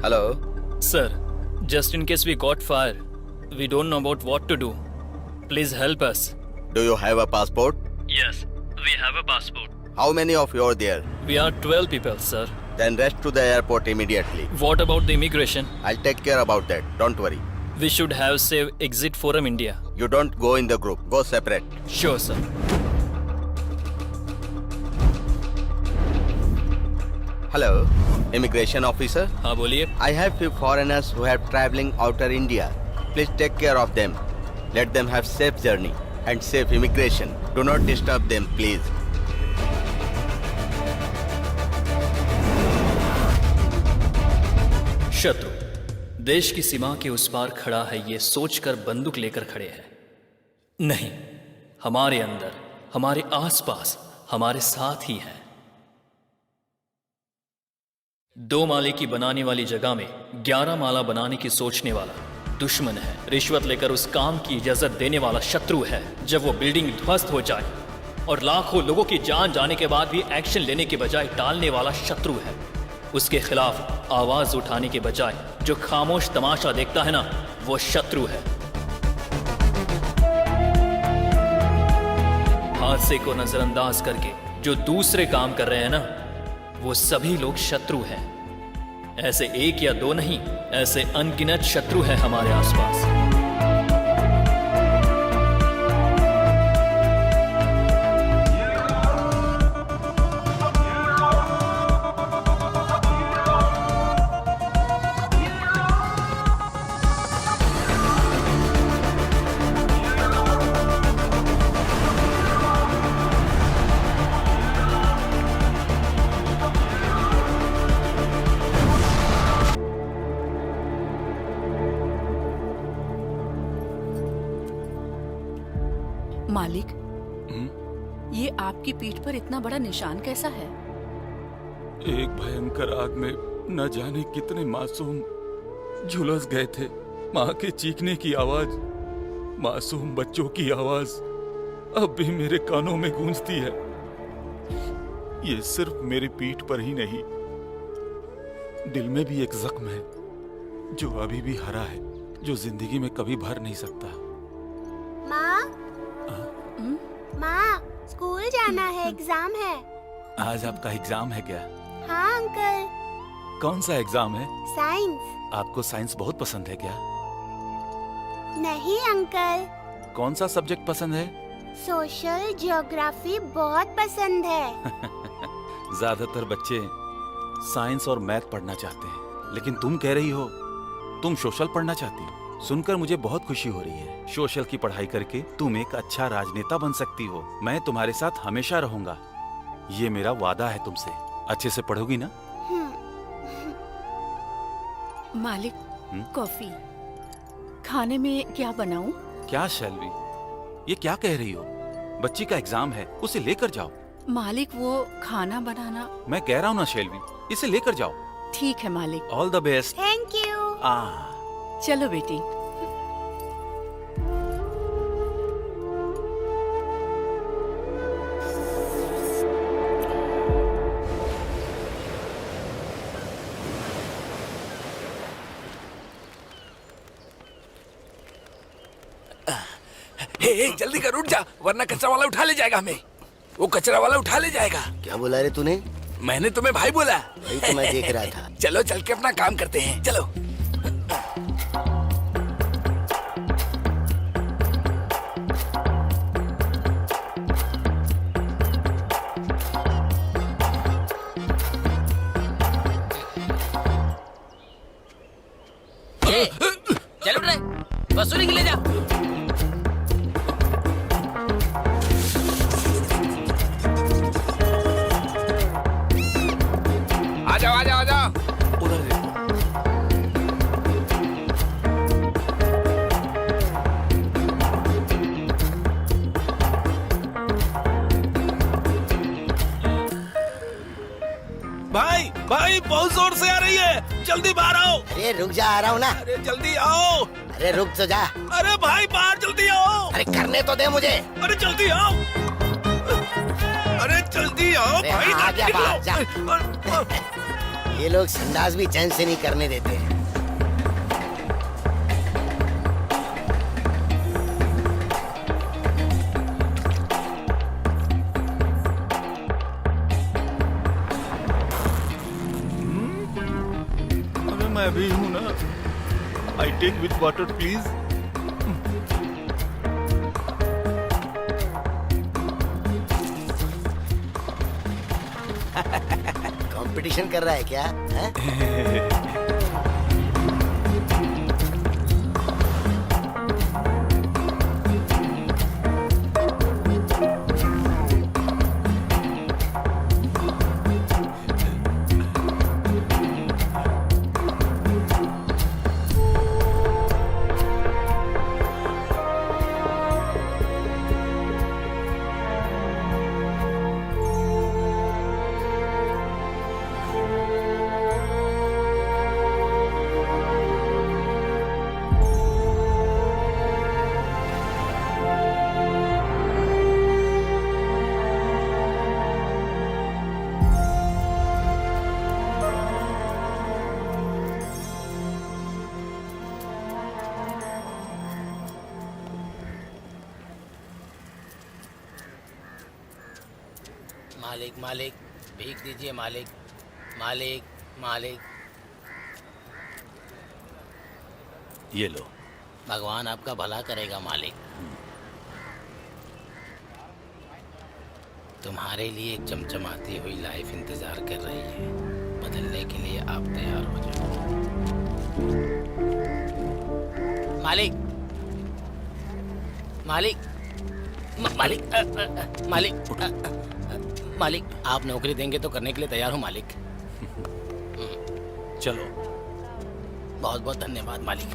Hello. Sir, just in case we got fire, we don't know about what to do. Please help us. Do you have a passport? Yes, we have a passport. How many of you are there? We are 12 people, sir. Then rush to the airport immediately. What about the immigration? I'll take care about that. Don't worry. We should have Save Exit Forum India. You don't go in the group. Go separate. Sure, sir. Hello, immigration officer. हाँ बोलिए. I have few foreigners who are traveling outer India. Please take care of them. Let them have safe journey and safe immigration. Do not disturb them, please. शत्रु देश की सीमा के उस पार खड़ा है, ये सोचकर बंदूक लेकर खड़े हैं. नहीं, हमारे अंदर, हमारे आसपास, हमारे साथ ही हैं. 2 माले की बनाने वाली जगह में 11 माला बनाने की सोचने वाला दुश्मन है. रिश्वत लेकर उस काम की इजाजत देने वाला शत्रु है. जब वो बिल्डिंग ध्वस्त हो जाए और लाखों लोगों की जान जाने के बाद भी एक्शन लेने के बजाय टालने वाला शत्रु है. उसके खिलाफ आवाज उठाने के बजाय जो खामोश तमाशा देखता है ना, वो शत्रु है. हादसे को नजरअंदाज करके जो दूसरे काम कर रहे हैं ना, वो सभी लोग शत्रु हैं. ऐसे 1 या 2 नहीं, ऐसे अनगिनत शत्रु हैं हमारे आसपास. मालिक, ये आपकी पीठ पर इतना बड़ा निशान कैसा है? एक भयंकर आग में न जाने कितने मासूम झुलस गए थे. माँ के चीखने की आवाज, मासूम बच्चों की आवाज अब भी मेरे कानों में गूंजती है. ये सिर्फ मेरी पीठ पर ही नहीं, दिल में भी एक जख्म है जो अभी भी हरा है, जो जिंदगी में कभी भर नहीं सकता. माँ, स्कूल जाना है, एग्जाम है. आज आपका एग्जाम है क्या? हाँ अंकल. कौन सा एग्जाम है? साइंस. आपको साइंस बहुत पसंद है क्या? नहीं अंकल. कौन सा सब्जेक्ट पसंद है? सोशल ज्योग्राफी बहुत पसंद है. ज्यादातर बच्चे साइंस और मैथ पढ़ना चाहते हैं, लेकिन तुम कह रही हो तुम सोशल पढ़ना चाहती हो. सुनकर मुझे बहुत खुशी हो रही है. सोशल की पढ़ाई करके तुम एक अच्छा राजनेता बन सकती हो. मैं तुम्हारे साथ हमेशा रहूंगा, ये मेरा वादा है तुमसे. अच्छे से पढ़ोगी ना? मालिक, कॉफी. खाने में क्या बनाऊं? क्या शैलवी, ये क्या कह रही हो? बच्ची का एग्जाम है, उसे लेकर जाओ. मालिक, वो खाना बनाना. मैं कह रहा हूँ ना शैलवी, इसे लेकर जाओ. ठीक है मालिक. All the best. Thank you. चलो बेटी. हे, जल्दी कर, उठ जा, वरना कचरा वाला उठा ले जाएगा हमें. वो कचरा वाला उठा ले जाएगा. क्या बोला रे तूने? मैंने तुम्हें भाई बोला. वही तो मैं देख रहा था. चलो चल के अपना काम करते हैं, चलो. चल उठ रहे, वसूली के ले जा. आ जाओ, आ जाओ, आ जाओ. उधर देखो. भाई भाई, बहुत जोर से आ रही है, जल्दी बाहर आओ. अरे रुक जा, आ रहा हूँ ना. अरे जल्दी आओ. अरे रुक तो जा. अरे भाई बाहर जल्दी आओ. अरे करने तो दे मुझे. अरे जल्दी आओ. अरे जल्दी आओ अरे भाई. आ गया, बाहर जा. ये लोग संडास भी चैन से नहीं करने देते हैं। अबे मैं भी हूँ ना। I take with water please. Competition कर रहा है क्या? हैं? मालिक मालिक भीख दीजिए मालिक मालिक मालिक। ये लो। भगवान आपका भला करेगा मालिक। तुम्हारे लिए एक चमचमाती हुई लाइफ इंतजार कर रही है। बदलने के लिए आप तैयार हो जाओ मालिक मालिक मालिक मालिक मालिक आप नौकरी देंगे तो करने के लिए तैयार हूँ मालिक। चलो। बहुत बहुत धन्यवाद मालिक।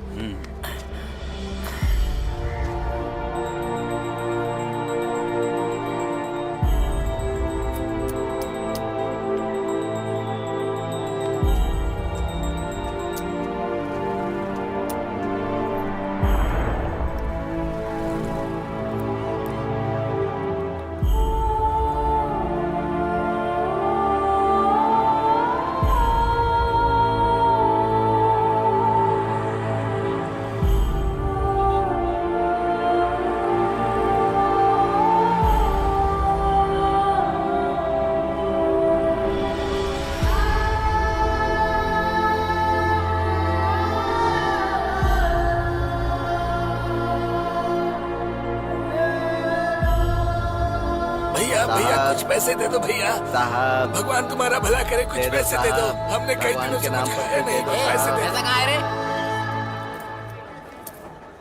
भैया भैया कुछ पैसे दे दो भैया। साहब भगवान तुम्हारा भला करे, कुछ दे दो पैसे दे दो। साहब, हमने कई भगवान दिनों के से नाम कुछ पर खाया दे नहीं, दो। कुछ पैसे दे पैसा दो। कहाँ है रे?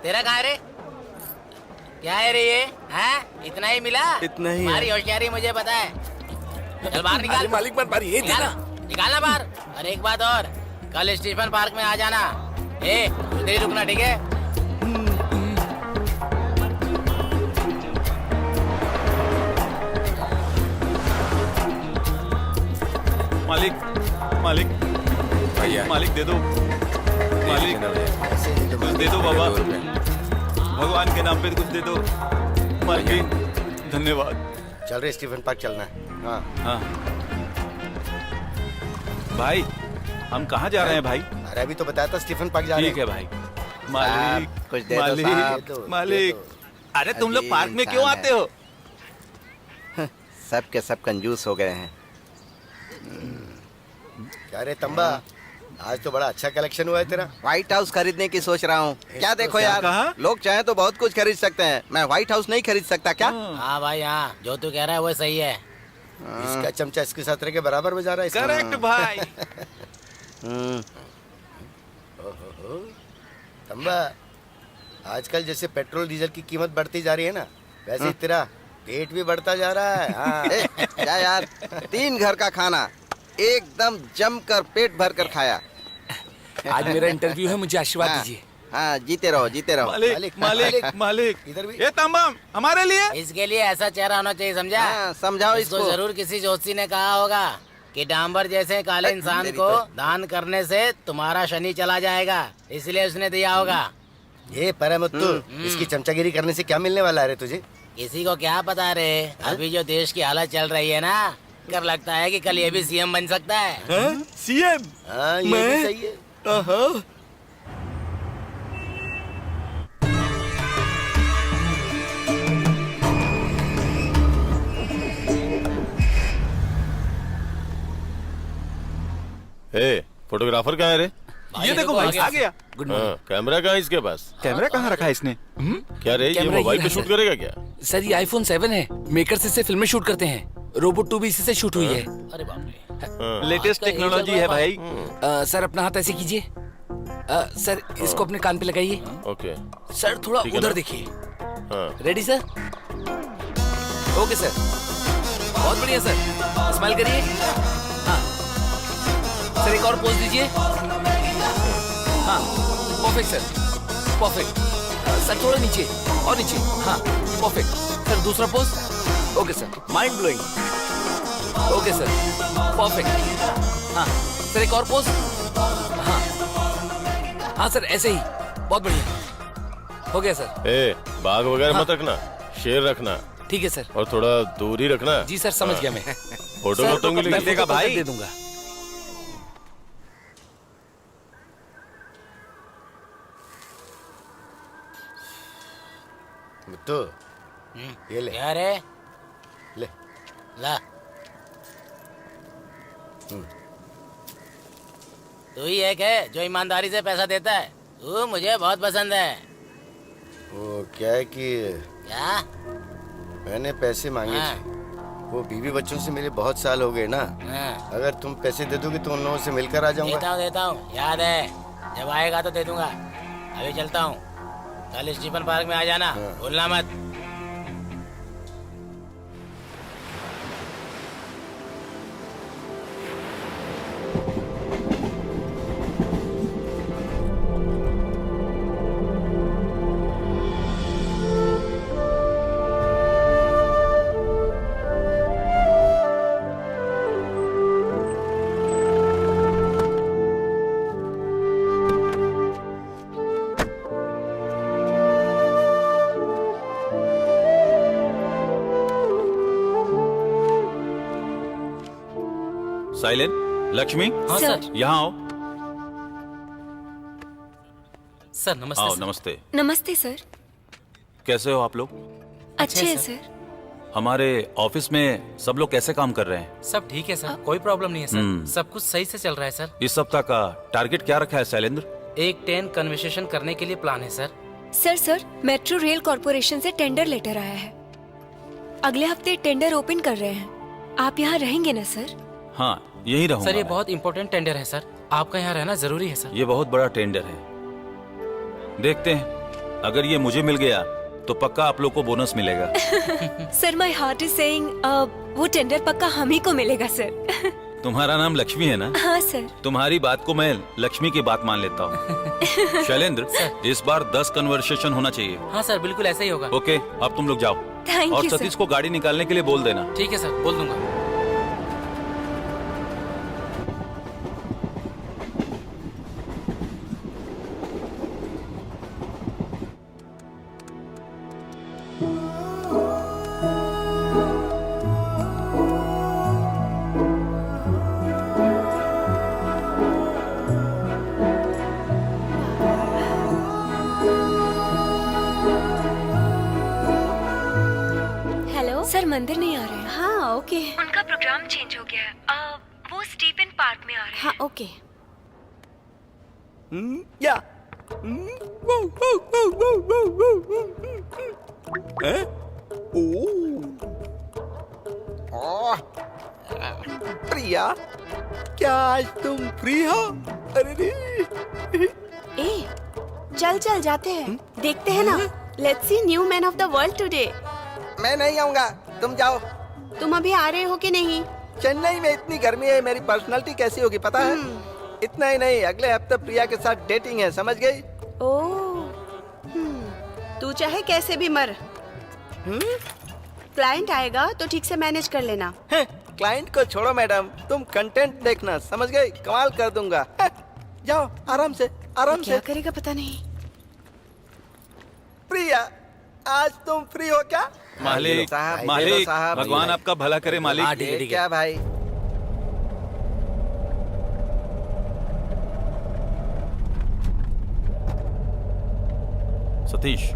तेरा कहाँ है रे? क्या है रे ये? हैं? इतना ही मिला? इतना ही है। हमारी होशियारी मुझे पता है। चल बाहर निकाल। अरे मालिक मत मारिए, ये निकाल देना। निकालना बाहर। और एक बात और, कल स्टीफन पार्क में आ जाना। उधर ही रुकना, ठीक है? मालिक मालिक भैया मालिक दे दो। मालिक ऐसे दे दो कुछ दे दो बाबा। भगवान के नाम पे कुछ दे दो। मालिक धन्यवाद। चल रहे स्टीफन पार्क चलना है। हाँ हाँ भाई, हम कहाँ जा रहे हैं भाई? अरे अभी तो बताया था स्टीफन पार्क जा रहे ठीक है भाई। मालिक कुछ दे दो मालिक साहब। दे दो, मालिक। दे अरे तुम लोग अजीब पार्क में इंसान क्यों है। आते हो? सब के सब कंजूस हो गए हैं। क्या रे तंबा, आज तो बड़ा अच्छा कलेक्शन हुआ है तेरा। व्हाइट हाउस खरीदने की सोच रहा हूँ। क्या देखो क्या यार, कहा? लोग चाहे तो बहुत कुछ खरीद सकते हैं, मैं व्हाइट हाउस नहीं खरीद सकता क्या? हाँ भाई हाँ, जो तू कह रहा है वो सही है। इसका चमचा इसके साथ रह के बराबर में जा रहा है इसका। करेक्ट भाई। हम्म, तंबा, आजकल जैसे पेट्रोल डीजल की कीमत बढ़ती जा रही है ना, वैसे ही तेरा पेट भी बढ़ता जा रहा है। हाँ। ए, क्या यार, 3 घर का खाना एकदम जमकर पेट भर कर खाया। आज मेरा इंटरव्यू है, मुझे आशीर्वाद हाँ, दीजिए। हाँ, जीते रहो जीते रहो। मालिक मालिक, मालिक मालिक। मालिक। इधर भी। ये तमाम हमारे लिए। इसके लिए ऐसा चेहरा होना चाहिए, समझा? हाँ, समझाओ इसको इसको। जरूर किसी जोशी ने कहा होगा कि डांबर जैसे काले इंसान मेरी को तो- दान करने से तुम्हारा शनि चला जाएगा, इसलिए उसने दिया होगा। ये परमुत्तु, इसकी चमचागिरी करने से क्या मिलने वाला है रे तुझे? किसी को क्या पता रे, अभी जो देश की हालत चल रही है ना, कर लगता है कि कल ये भी सीएम बन सकता है। सीएम हाँ ये भी सही है। ए, फोटोग्राफर कहाँ है रे? ये देखो भाई आ गया। गुड हाँ, मॉर्निंग। कैमरा कहाँ है इसके पास? कैमरा कहाँ रखा है इसने? क्या रे, ये कैमरा मोबाइल ये पे है, शूट सर। करेगा क्या? सर ये आईफोन 7 है, मेकर से इससे फिल्में शूट करते हैं। रोबोट 2 भी इसी से शूट हुई है। अरे बाप रे, हाँ, लेटेस्ट टेक्नोलॉजी है भाई। सर अपना हाथ ऐसे कीजिए। सर इसको अपने कान पे लगाइए। ओके। सर थोड़ा ठीक है उधर ना? देखिए। हाँ, रेडी सर? ओके सर, बहुत बढ़िया सर, स्माइल करिए। हाँ सर, एक और पोज दीजिए। हाँ परफेक्ट सर, परफेक्ट। सर थोड़ा नीचे और नीचे। हाँ परफेक्ट सर, दूसरा pose. Okay sir, mind blowing. Okay sir, perfect. हाँ सर, एक और पोज। हाँ हाँ सर, ऐसे ही, बहुत बढ़िया हो गया सर। ए, बाघ वगैरह हाँ। मत रखना, शेर रखना ठीक है सर। और थोड़ा दूर ही रखना। जी सर, समझ गया मैं। फोटो सर, तो मिलेगी। मैं फोटो भाई। दे दूंगा। तो ये ले क्या रे? ले। ला। तू ही एक है जो ईमानदारी से पैसा देता है। तू मुझे बहुत पसंद है। वो क्या है कि क्या? मैंने पैसे मांगे हाँ। थे, वो बीवी बच्चों से मिले बहुत साल हो गए ना। हाँ, अगर तुम पैसे दे दोगे तो उन लोगों से मिलकर आ जाऊंगा। देता हूँ, याद है। जब आएगा तो दे दूंगा। अभी चलता हूँ, कल स्टीफन पार्क में आ जाना, हाँ। भूलना मत। साइलेंट, लक्ष्मी हाँ सर। यहाँ आओ। सर नमस्ते। आओ, सर। नमस्ते। नमस्ते सर। कैसे हो आप लोग? अच्छे हैं सर। सर। हमारे ऑफिस में सब लोग कैसे काम कर रहे हैं? सब ठीक है सर, कोई प्रॉब्लम नहीं है सर। सब कुछ सही से चल रहा है सर। इस सप्ताह का टारगेट क्या रखा है शैलेंद्र? एक 10 कन्वर्सेशन करने के लिए प्लान है sir. Sir metro rail corporation से टेंडर लेटर आया है। अगले हफ्ते टेंडर ओपन कर रहे हैं। आप यहाँ रहेंगे ना सर? हाँ, यही रहूंगा सर ये मैं। बहुत इंपॉर्टेंट टेंडर है सर, आपका यहाँ रहना जरूरी है सर। ये बहुत बड़ा टेंडर है, देखते हैं। अगर ये मुझे मिल गया तो पक्का आप लोग को बोनस मिलेगा। Sir my heart is saying वो टेंडर पक्का हम ही को मिलेगा सर। तुम्हारा नाम लक्ष्मी है ना? हाँ सर। तुम्हारी बात को मैं लक्ष्मी की बात मान लेता हूँ। शैलेंद्र, इस बार 10 कन्वर्सेशन होना चाहिए। हाँ सर, बिल्कुल ऐसा ही होगा। ओके, अब तुम लोग जाओ। थैंक और यू सतीश सर। को गाड़ी निकालने के लिए बोल देना। ठीक है सर, बोल दूंगा। हेलो सर, मंदिर नहीं आ रहे हैं। हाँ ओके। उनका प्रोग्राम चेंज हो गया है। वो स्टीफन पार्क में आ रहे हैं। हाँ ओके। या प्रिया, क्या आज तुम फ्री हो? अरे रे। ए चल चल जाते हैं, देखते हैं ना। Let's see new man of the world today. मैं नहीं आऊंगा, तुम जाओ। तुम अभी आ रहे हो कि नहीं? चेन्नई में इतनी गर्मी है, मेरी पर्सनालिटी कैसी होगी पता है? इतना ही नहीं, अगले हफ्ते प्रिया के साथ डेटिंग है, समझ गई? ओह, तू चाहे कैसे भी मर। क्लाइंट आएगा तो ठीक से मैनेज कर लेना। क्लाइंट को छोड़ो मैडम, तुम कंटेंट देखना, समझ गई? कमाल कर दूंगा। जाओ आराम से, आराम क्या से। करेगा पता नहीं। प्रिया, आज तुम फ्री हो क्या? मालिक साहब, मालिक साहब, भगवान जी। आपका भला करे मालिक। हाँ, ठीक है, ये ठीक है। क्या भाई? सतीश,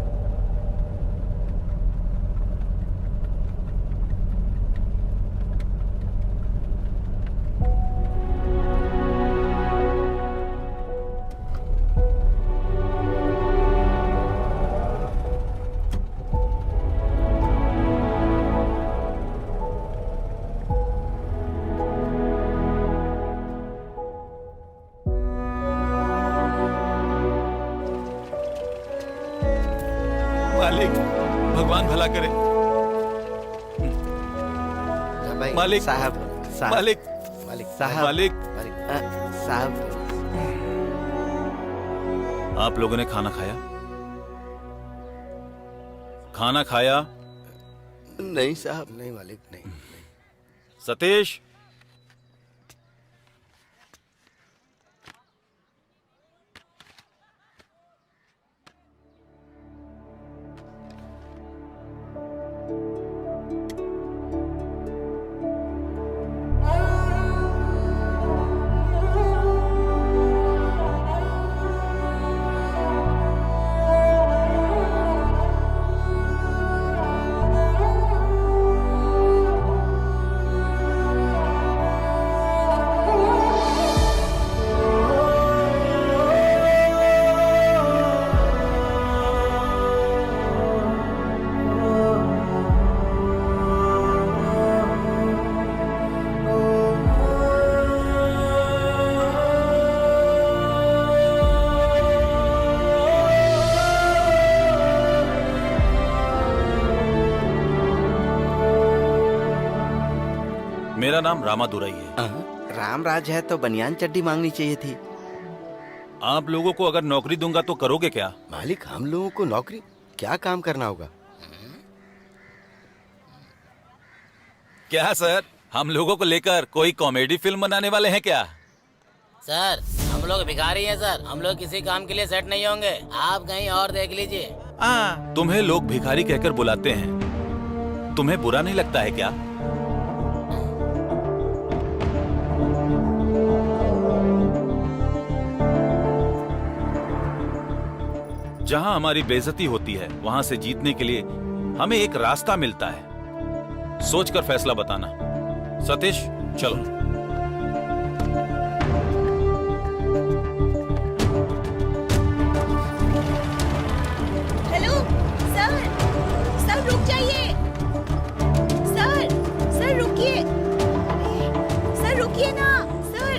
मालिक भगवान भला करे। भाई मालिक साहब, साहब, मालिक मालिक साहब, मालिक साहब, आप लोगों ने खाना खाया? खाना खाया? नहीं साहब। नहीं मालिक नहीं। सतीश, मेरा नाम रामादुराई है। राम राज है तो बनियान चड्डी मांगनी चाहिए थी। आप लोगों को अगर नौकरी दूंगा तो करोगे क्या? मालिक हम लोगों को नौकरी क्या काम करना होगा? क्या सर, हम लोगों को लेकर कोई कॉमेडी फिल्म बनाने वाले हैं क्या? सर हम लोग भिखारी हैं सर, हम लोग किसी काम के लिए सेट नहीं होंगे, आप कहीं और देख लीजिए। तुम्हें लोग भिखारी कहकर बुलाते हैं, तुम्हें बुरा नहीं लगता है क्या? जहां हमारी बेइज्जती होती है वहां से जीतने के लिए हमें एक रास्ता मिलता है। सोचकर फैसला बताना। सतीश चलो। हेलो सर, सर रुक जाइए। सर रुकिए। सर रुकिए ना सर।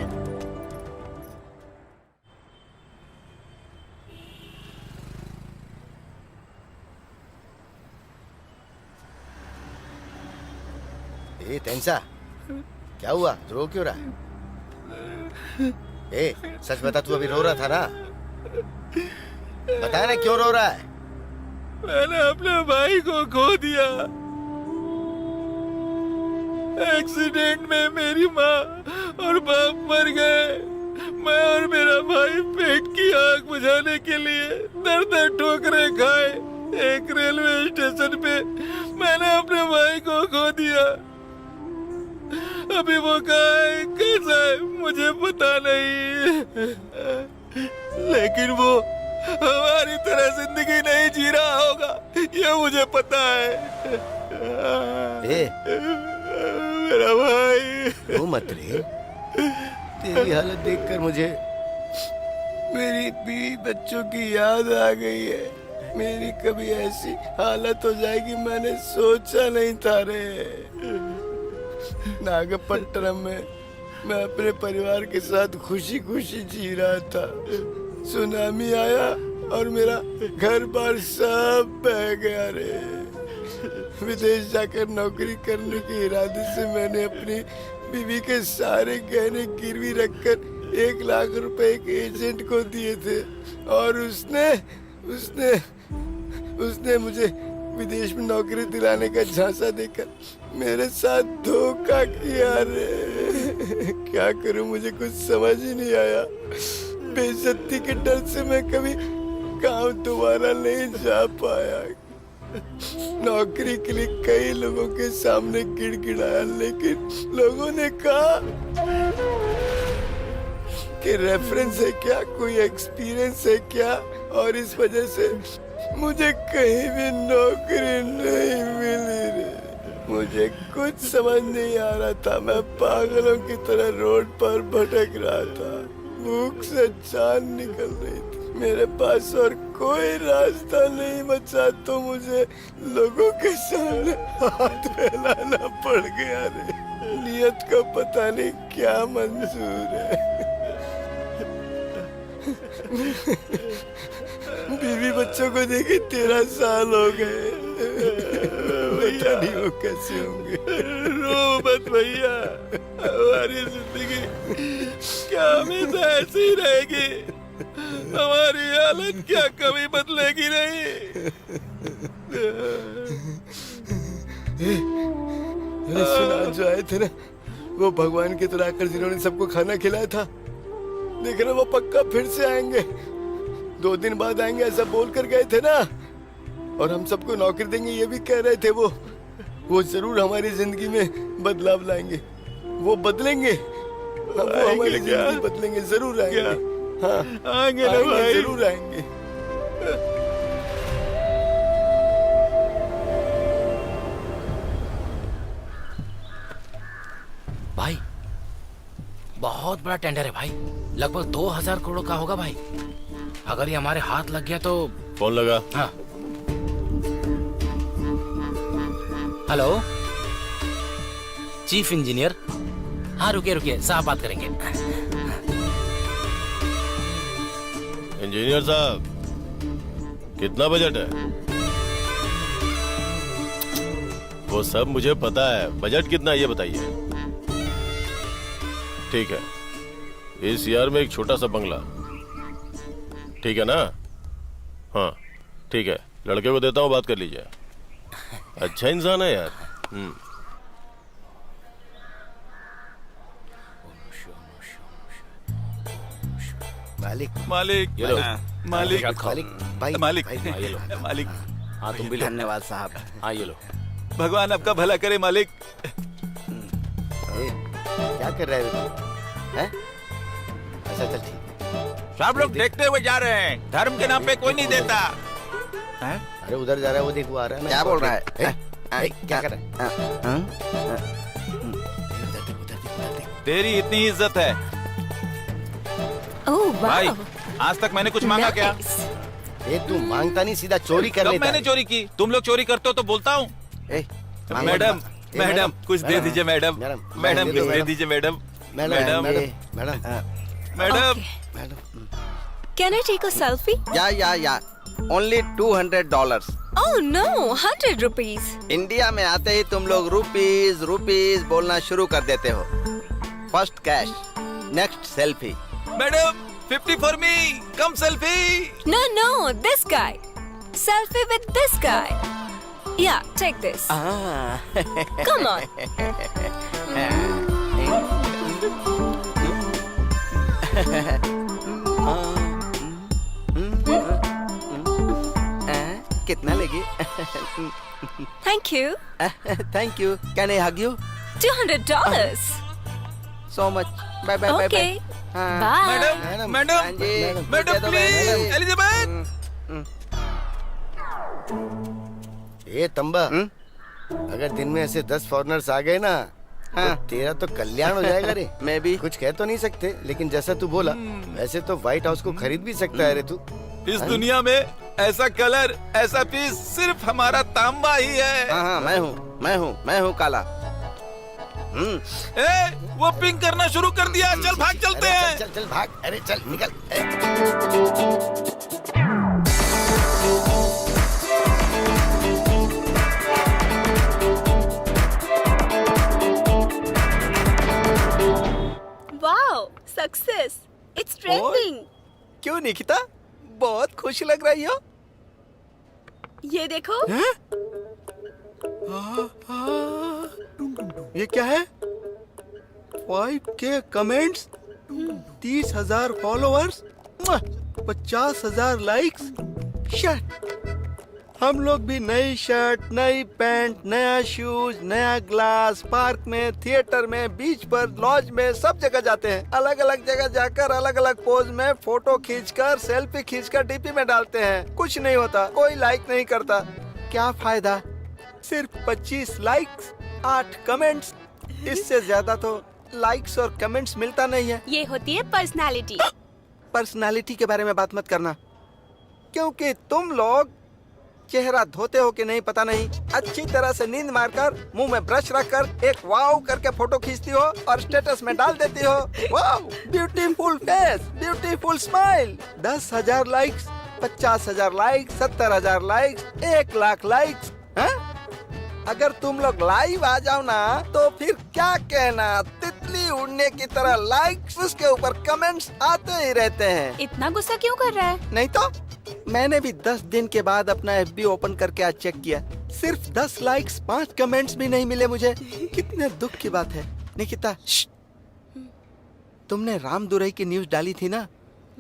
ए तेंसा, क्या हुआ? रो क्यों रहा है? ए सच बता, तू अभी रो रहा था ना? बता ना क्यों रो रहा है? मैंने अपने भाई को खो दिया। एक्सीडेंट में मेरी माँ और बाप मर गए। मैं और मेरा भाई पेट की आग बुझाने के लिए दर दर ठोकरें खाए। एक रेलवे स्टेशन पे मैंने अपने भाई को खो दिया। अभी वो कहाँ है, कैसा है, मुझे पता नहीं। लेकिन वो हमारी तरह जिंदगी नहीं जी रहा होगा, ये मुझे पता है। ए मेरा भाई। रो मत रे। तेरी हालत देखकर मुझे मेरी बीवी बच्चों की याद आ गई है। मेरी कभी ऐसी हालत हो जाएगी मैंने सोचा नहीं था रे। नागपट्टनम में मैं अपने परिवार के साथ खुशी खुशी जी रहा था। सुनामी आया और मेरा घर बार सब बह गया रे। विदेश जाकर नौकरी करने के इरादे से मैंने अपनी बीवी के सारे गहने गिरवी रखकर 1 लाख रुपए एक एजेंट को दिए थे और उसने मुझे विदेश में नौकरी दिलाने का झांसा देकर मेरे साथ धोखा किया रे। क्या करूं, मुझे कुछ समझ ही नहीं आया। बेइज्जती के डर से मैं कभी गांव दोबारा नहीं जा पाया। नौकरी के लिए कई लोगों के सामने गिड़गिड़ाया, लेकिन लोगों ने कहा कि रेफरेंस है क्या, कोई एक्सपीरियंस है क्या, और इस वजह से मुझे कहीं भी नौकरी नहीं मिली रे। मुझे कुछ समझ नहीं आ रहा था, मैं पागलों की तरह रोड पर भटक रहा था, भूख से जान निकल रही थी, मेरे पास और कोई रास्ता नहीं बचा, तो मुझे लोगों के सामने हाथ फैलाना पड़ गया रे। नियत का पता नहीं क्या मंजूर है। बीवी बच्चों को देखे 13 साल हो गए, पता नहीं वो कैसे होंगे। रो मत भैया, हमारी जिंदगी क्या हमेशा ऐसी ही रहेगी? हमारी हालत क्या कभी बदलेगी नहीं? अरे सुना, जो आए थे ना वो भगवान की तरह आकर जिन्होंने सबको खाना खिलाया था, देख रहे वो पक्का फिर से आएंगे, 2 दिन बाद आएंगे ऐसा बोल कर गए थे ना। और हम सबको नौकरी देंगे ये भी कह रहे थे। वो जरूर हमारी जिंदगी में बदलाव लाएंगे, वो बदलेंगे, वो हमारी जिंदगी बदलेंगे, जरूर आएंगे। हाँ आएंगे ना भाई, जरूर आएंगे। भाई बहुत बड़ा टेंडर है भाई, लगभग 2000 करोड़ का होगा भाई। अगर ये हमारे हाथ लग गया तो। फोन लगा। हाँ हेलो चीफ इंजीनियर। हाँ रुकिए रुकिए, साहब बात करेंगे। इंजीनियर साहब, कितना बजट है? वो सब मुझे पता है, बजट कितना ये बताइए। ठीक है, इस ईयर में एक छोटा सा बंगला, ठीक है ना? हाँ ठीक है, लड़के को देता हूँ, बात कर लीजिए। अच्छा इंसान है यार। मालिक मालिक ये लो। मालिक मालिक भाई मालिक ये लो। मालिक, हाँ तुम भी लो। धन्यवाद साहब। हाँ ये लो। भगवान आपका भला करे मालिक। क्या कर रहे हो हैं? अच्छा चल ठीक। सब लोग देखते हुए जा रहे हैं, धर्म के नाम पे कोई नहीं देता। अरे उधर जा रहा है, वो देख, वो आ रहा है ना। क्या बोल रहा है? क्या कर रहा है? तेरी इतनी इज्जत है ओह भाई, वाह, आज तक मैंने कुछ मांगा क्या? ये तू मांगता नहीं, सीधा चोरी कर कब लेता मैंने है। चोरी की? तुम लोग चोरी करते हो तो बोलता हूँ। मांगो मैडम मत। मैडम कुछ दे दीजिए मैडम। मैडम, मैडम दे दो, कुछ दे मैडम। दीजिए madam. Madam madam madam madam madam can I take a selfie? या only $200। Oh no, 100 rupees. India में आते ही तुम लोग रुपीज रुपीज बोलना शुरू कर देते हो। First cash, next selfie. Madam 50 for me, come selfie. No, no, this guy. Selfie with this guy. Yeah, take this. Come on. कितना लेगी? Thank you. Thank you. Can I hug you? $200. So much. Bye bye bye Okay. Bye. Bye. Madam madam हाँ जी, madam दे दो please, madam. Elizabeth. ये तंबा, अगर दिन में ऐसे 10 फॉरेनर्स आ गए ना, तो तेरा तो कल्याण हो जाएगा रे। मैं भी कुछ कह तो नहीं सकते, लेकिन जैसा तू बोला वैसे तो व्हाइट हाउस को खरीद भी सकता है रे तू। इस दुनिया में ऐसा कलर, ऐसा पीस सिर्फ हमारा तांबा ही है। हाँ मैं हूँ काला। ए, वो पिंक करना शुरू कर दिया, चल भाग चलते अरे हैं। चल चल भाग, अरे चल निकल। Wow, success, it's trending. क्यों निकिता, बहुत खुश लग रही हो। ये देखो। ये क्या है? 5K comments, 30,000 followers, 50,000 likes. हम लोग भी नई शर्ट, नई पैंट, नया शूज, नया ग्लास, पार्क में, थिएटर में, बीच पर, लॉज में, सब जगह जाते हैं। अलग अलग जगह जाकर अलग अलग पोज में फोटो खींचकर, सेल्फी खींचकर डीपी में डालते हैं। कुछ नहीं होता, कोई लाइक नहीं करता। क्या फायदा? सिर्फ 25 लाइक्स, 8 कमेंट्स। इससे ज्यादा तो लाइक्स और कमेंट्स मिलता नहीं है। ये होती है पर्सनालिटी। पर्सनालिटी के बारे में बात मत करना, क्योंकि तुम लोग चेहरा धोते हो कि नहीं पता नहीं, अच्छी तरह से नींद मारकर, मुंह में ब्रश रखकर एक वाव करके फोटो खींचती हो और स्टेटस में डाल देती हो। Wow, beautiful face, beautiful smile. 10,000 likes, 50,000 likes, 70,000 likes, 1 lakh likes. अगर तुम लोग लाइव आ जाओ ना तो फिर क्या कहना, तितली उड़ने की तरह लाइक्स, उसके ऊपर कमेंट्स आते ही रहते हैं। इतना गुस्सा क्यों कर रहा है? नहीं तो मैंने भी 10 दिन के बाद अपना FB ओपन करके आज चेक किया, सिर्फ 10 लाइक्स, 5 कमेंट्स भी नहीं मिले मुझे। कितने दुख की बात है। निकिता, तुमने राम दुरई की न्यूज डाली थी ना,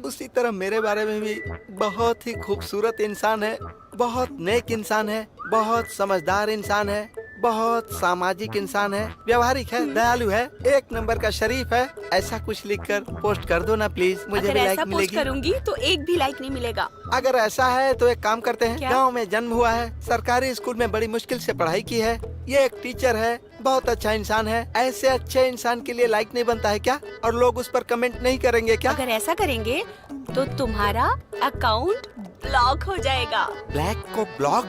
उसी तरह मेरे बारे में भी बहुत ही खूबसूरत इंसान है, बहुत नेक इंसान है, बहुत समझदार इंसान है, बहुत सामाजिक इंसान है, व्यवहारिक है, दयालु है, एक नंबर का शरीफ है। ऐसा कुछ लिखकर पोस्ट कर दो ना प्लीज, मुझे अगर भी ऐसा लाइक पोस्ट मिलेगी। करूंगी तो एक भी लाइक नहीं मिलेगा। अगर ऐसा है तो एक काम करते हैं, क्या? गांव में जन्म हुआ है, सरकारी स्कूल में बड़ी मुश्किल से पढ़ाई की है, ये एक टीचर है, बहुत अच्छा इंसान है। ऐसे अच्छे इंसान के लिए लाइक नहीं बनता है क्या? और लोग उस पर कमेंट नहीं करेंगे क्या? अगर ऐसा करेंगे तो तुम्हारा अकाउंट ब्लॉक हो जाएगा। ब्लैक को ब्लॉक?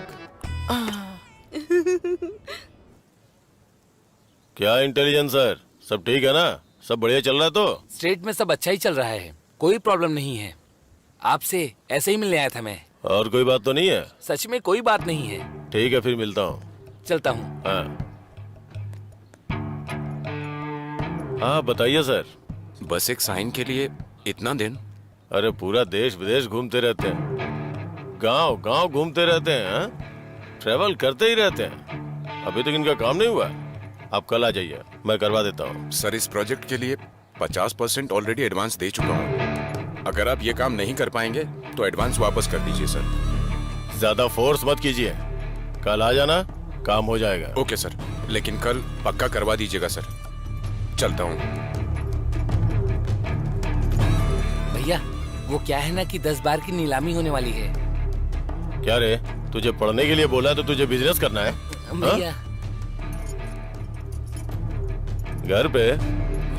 क्या इंटेलिजेंस सर, सब ठीक है ना? सब बढ़िया चल रहा है तो? स्टेट में सब अच्छा ही चल रहा है, कोई प्रॉब्लम नहीं है। आपसे ऐसे ही मिलने आया था मैं। और कोई बात तो नहीं है? सच में कोई बात नहीं है। ठीक है, फिर मिलता हूँ। चलता हूँ। हाँ बताइए सर। बस एक साइन के लिए इतना दिन? अरे पूरा देश विदेश घूमते रहते हैं, गांव गांव घूमते रहते हैं, हाँ? ट्रेवल करते ही रहते हैं। अभी तक इनका काम नहीं हुआ। आप कल आ जाइए, मैं करवा देता हूँ। सर इस प्रोजेक्ट के लिए 50% ऑलरेडी एडवांस दे चुका हूँ। अगर आप ये काम नहीं कर पाएंगे तो एडवांस वापस कर दीजिए सर। ज्यादा फोर्स मत कीजिए, कल आ जाना, काम हो जाएगा। ओके सर, लेकिन कल पक्का करवा दीजिएगा सर। चलता हूँ। भैया वो क्या है ना कि 10 बार की नीलामी होने वाली है। क्या रे, तुझे पढ़ने के लिए बोला तो तुझे बिजनेस करना है? भैया घर पे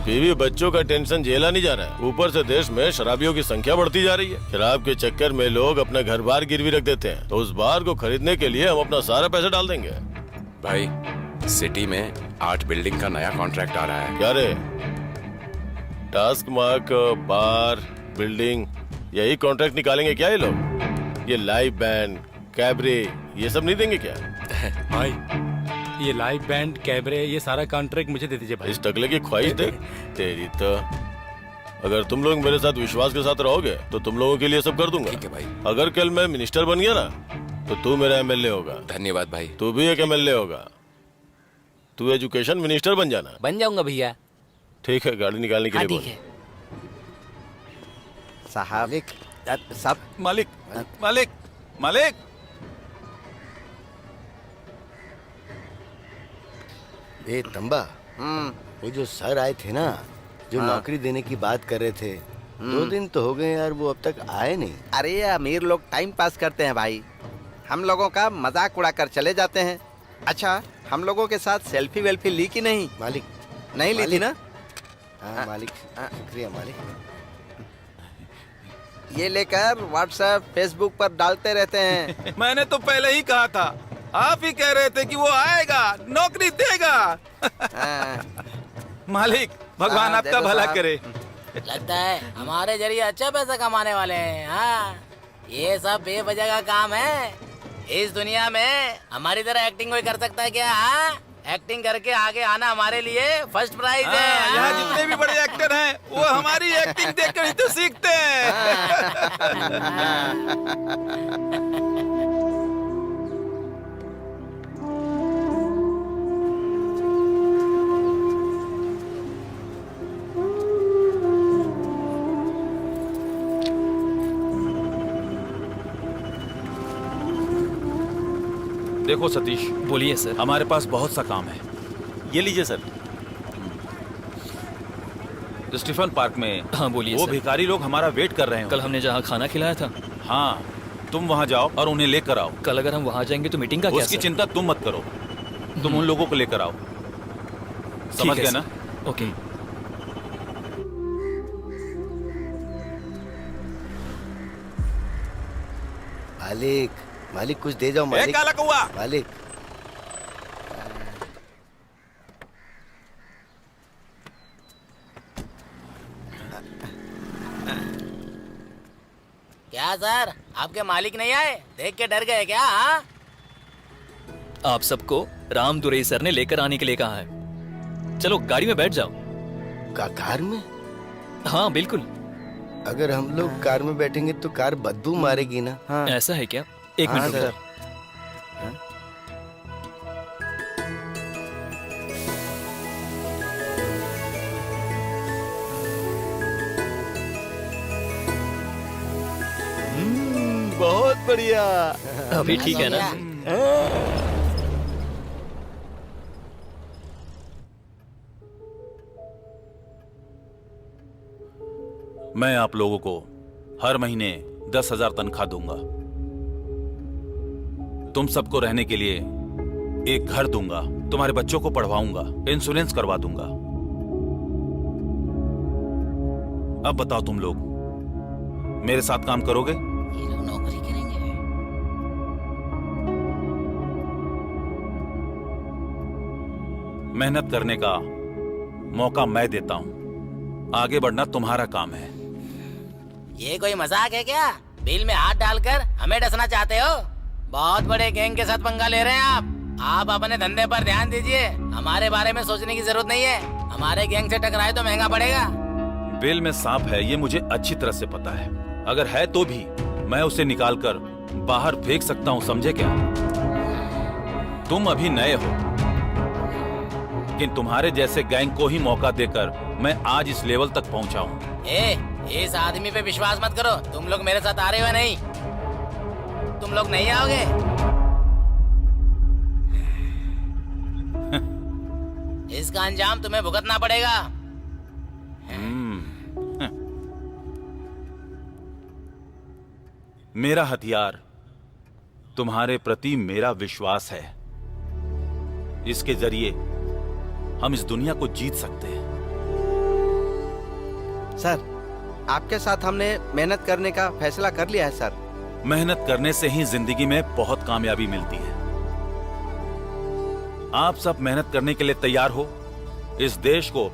बीवी बच्चों का टेंशन झेला नहीं जा रहा है, ऊपर से देश में शराबियों की संख्या बढ़ती जा रही है। शराब के चक्कर में लोग अपना घर बार गिरवी रख देते हैं, तो उस बार को खरीदने के लिए हम अपना सारा पैसा डाल देंगे। भाई सिटी में 8 बिल्डिंग का नया कॉन्ट्रैक्ट आ रहा है। क्या रे, टास्क मार्क, बार, बिल्डिंग, यही कॉन्ट्रैक्ट निकालेंगे क्या ये लोग? ये लाइव बैंड, कैबरे, ये सब नहीं देंगे क्या? भाई ये लाइव बैंड, कैबरे, ये सारा कॉन्ट्रैक्ट मुझे दे दीजिए भाई। इस टकले की ख्वाहिश देख तेरी तो। अगर तुम लोग मेरे साथ विश्वास के साथ रहोगे तो तुम लोगों के लिए सब कर दूंगा। ठीक है भाई। अगर कल मैं मिनिस्टर बन गया ना तो तू मेरा MLA होगा। धन्यवाद भाई। तू भी एक MLA होगा। तू एजुकेशन मिनिस्टर बन जाना। बन जाऊंगा भैया। ठीक है, गाड़ी निकालने के लिए बोल। ठीक है। साहब, सब मालिक, मालिक, मालिक। ए तंबा, वो जो सर आए थे ना, जो नौकरी देने की बात कर रहे थे, 2 दिन तो हो गए यार, वो अब तक आए नहीं। अरे ये अमीर लोग टाइम पास करते हैं भाई, हम लोगों का मजाक उड़ाकर चले जाते हैं। अच्छा, हम लोगों के साथ सेल्फी वेल्फी ली कि नहीं? मालिक नहीं ली थी ना? हाँ मालिक, शुक्रिया मालिक। ये लेकर व्हाट्सएप, फेसबुक पर डालते रहते हैं। मैंने तो पहले ही कहा था, आप ही कह रहे थे कि वो आएगा, नौकरी देगा। मालिक, भगवान आपका भला करे। लगता है हमारे जरिए अच्छा पैसा कमाने वाले हैं। हाँ, ये सब बेवजह का काम है। इस दुनिया में हमारी तरह एक्टिंग कोई कर सकता है क्या? हाँ, एक्टिंग करके आगे आना हमारे लिए फर्स्ट प्राइज है। यहाँ जितने भी बड़े एक्टर हैं वो हमारी एक्टिंग देखकर ही तो सीखते हैं। देखो सतीश, बोलिए सर। हमारे पास बहुत सा काम है। ये लीजिए सर। स्टीफन पार्क में हाँ बोलिए वो सर। भिखारी लोग हमारा वेट कर रहे हैं। कल हमने जहाँ खाना खिलाया था। हाँ, तुम वहाँ जाओ और उन्हें लेकर आओ। कल अगर हम वहाँ जाएंगे तो मीटिंग का क्या उसकी सर? चिंता तुम मत करो, तुम उन लोगों को लेकर आओ। समझ ठीक गए है ना? सर। ओके। मालिक, मालिक कुछ दे जाओ मालिक। काला कौआ। मालिक। क्या सर, आपके मालिक नहीं आए? देख के डर गए क्या? हाँ? आप सबको राम दुरई सर ने लेकर आने के लिए कहा है। चलो गाड़ी में बैठ जाओ। कार में? हाँ बिल्कुल। अगर हम लोग कार में बैठेंगे तो कार बदबू मारेगी ना? हाँ। ऐसा है क्या? एक मिनट रुको। बहुत बढ़िया। अभी ठीक है ना? मैं आप लोगों को हर महीने 10,000 तनख्वाह दूंगा। तुम सबको रहने के लिए एक घर दूंगा, तुम्हारे बच्चों को पढ़वाऊंगा, इंश्योरेंस करवा दूंगा। अब बताओ तुम लोग मेरे साथ काम करोगे? ये लोग नौकरी करेंगे। मेहनत करने का मौका मैं देता हूं, आगे बढ़ना तुम्हारा काम है। ये कोई मजाक है क्या? बिल में हाथ डालकर हमें डसना चाहते हो? बहुत बड़े गैंग के साथ पंगा ले रहे हैं आप अपने धंधे पर ध्यान दीजिए। हमारे बारे में सोचने की जरूरत नहीं है। हमारे गैंग से टकराए तो महंगा पड़ेगा। बिल में सांप है ये मुझे अच्छी तरह से पता है। अगर है तो भी मैं उसे निकालकर बाहर फेंक सकता हूं, समझे क्या? तुम अभी नए हो, लेकिन तुम्हारे जैसे गैंग को ही मौका देकर मैं आज इस लेवल तक पहुंचा हूं। इस आदमी पे विश्वास मत करो। तुम लोग मेरे साथ आ रहे हो नहीं? तुम लोग नहीं आओगे? इसका अंजाम तुम्हें भुगतना पड़ेगा। मेरा हथियार तुम्हारे प्रति मेरा विश्वास है। इसके जरिए हम इस दुनिया को जीत सकते हैं। सर, आपके साथ हमने मेहनत करने का फैसला कर लिया है सर। मेहनत करने से ही जिंदगी में बहुत कामयाबी मिलती है। आप सब मेहनत करने के लिए तैयार हो? इस देश को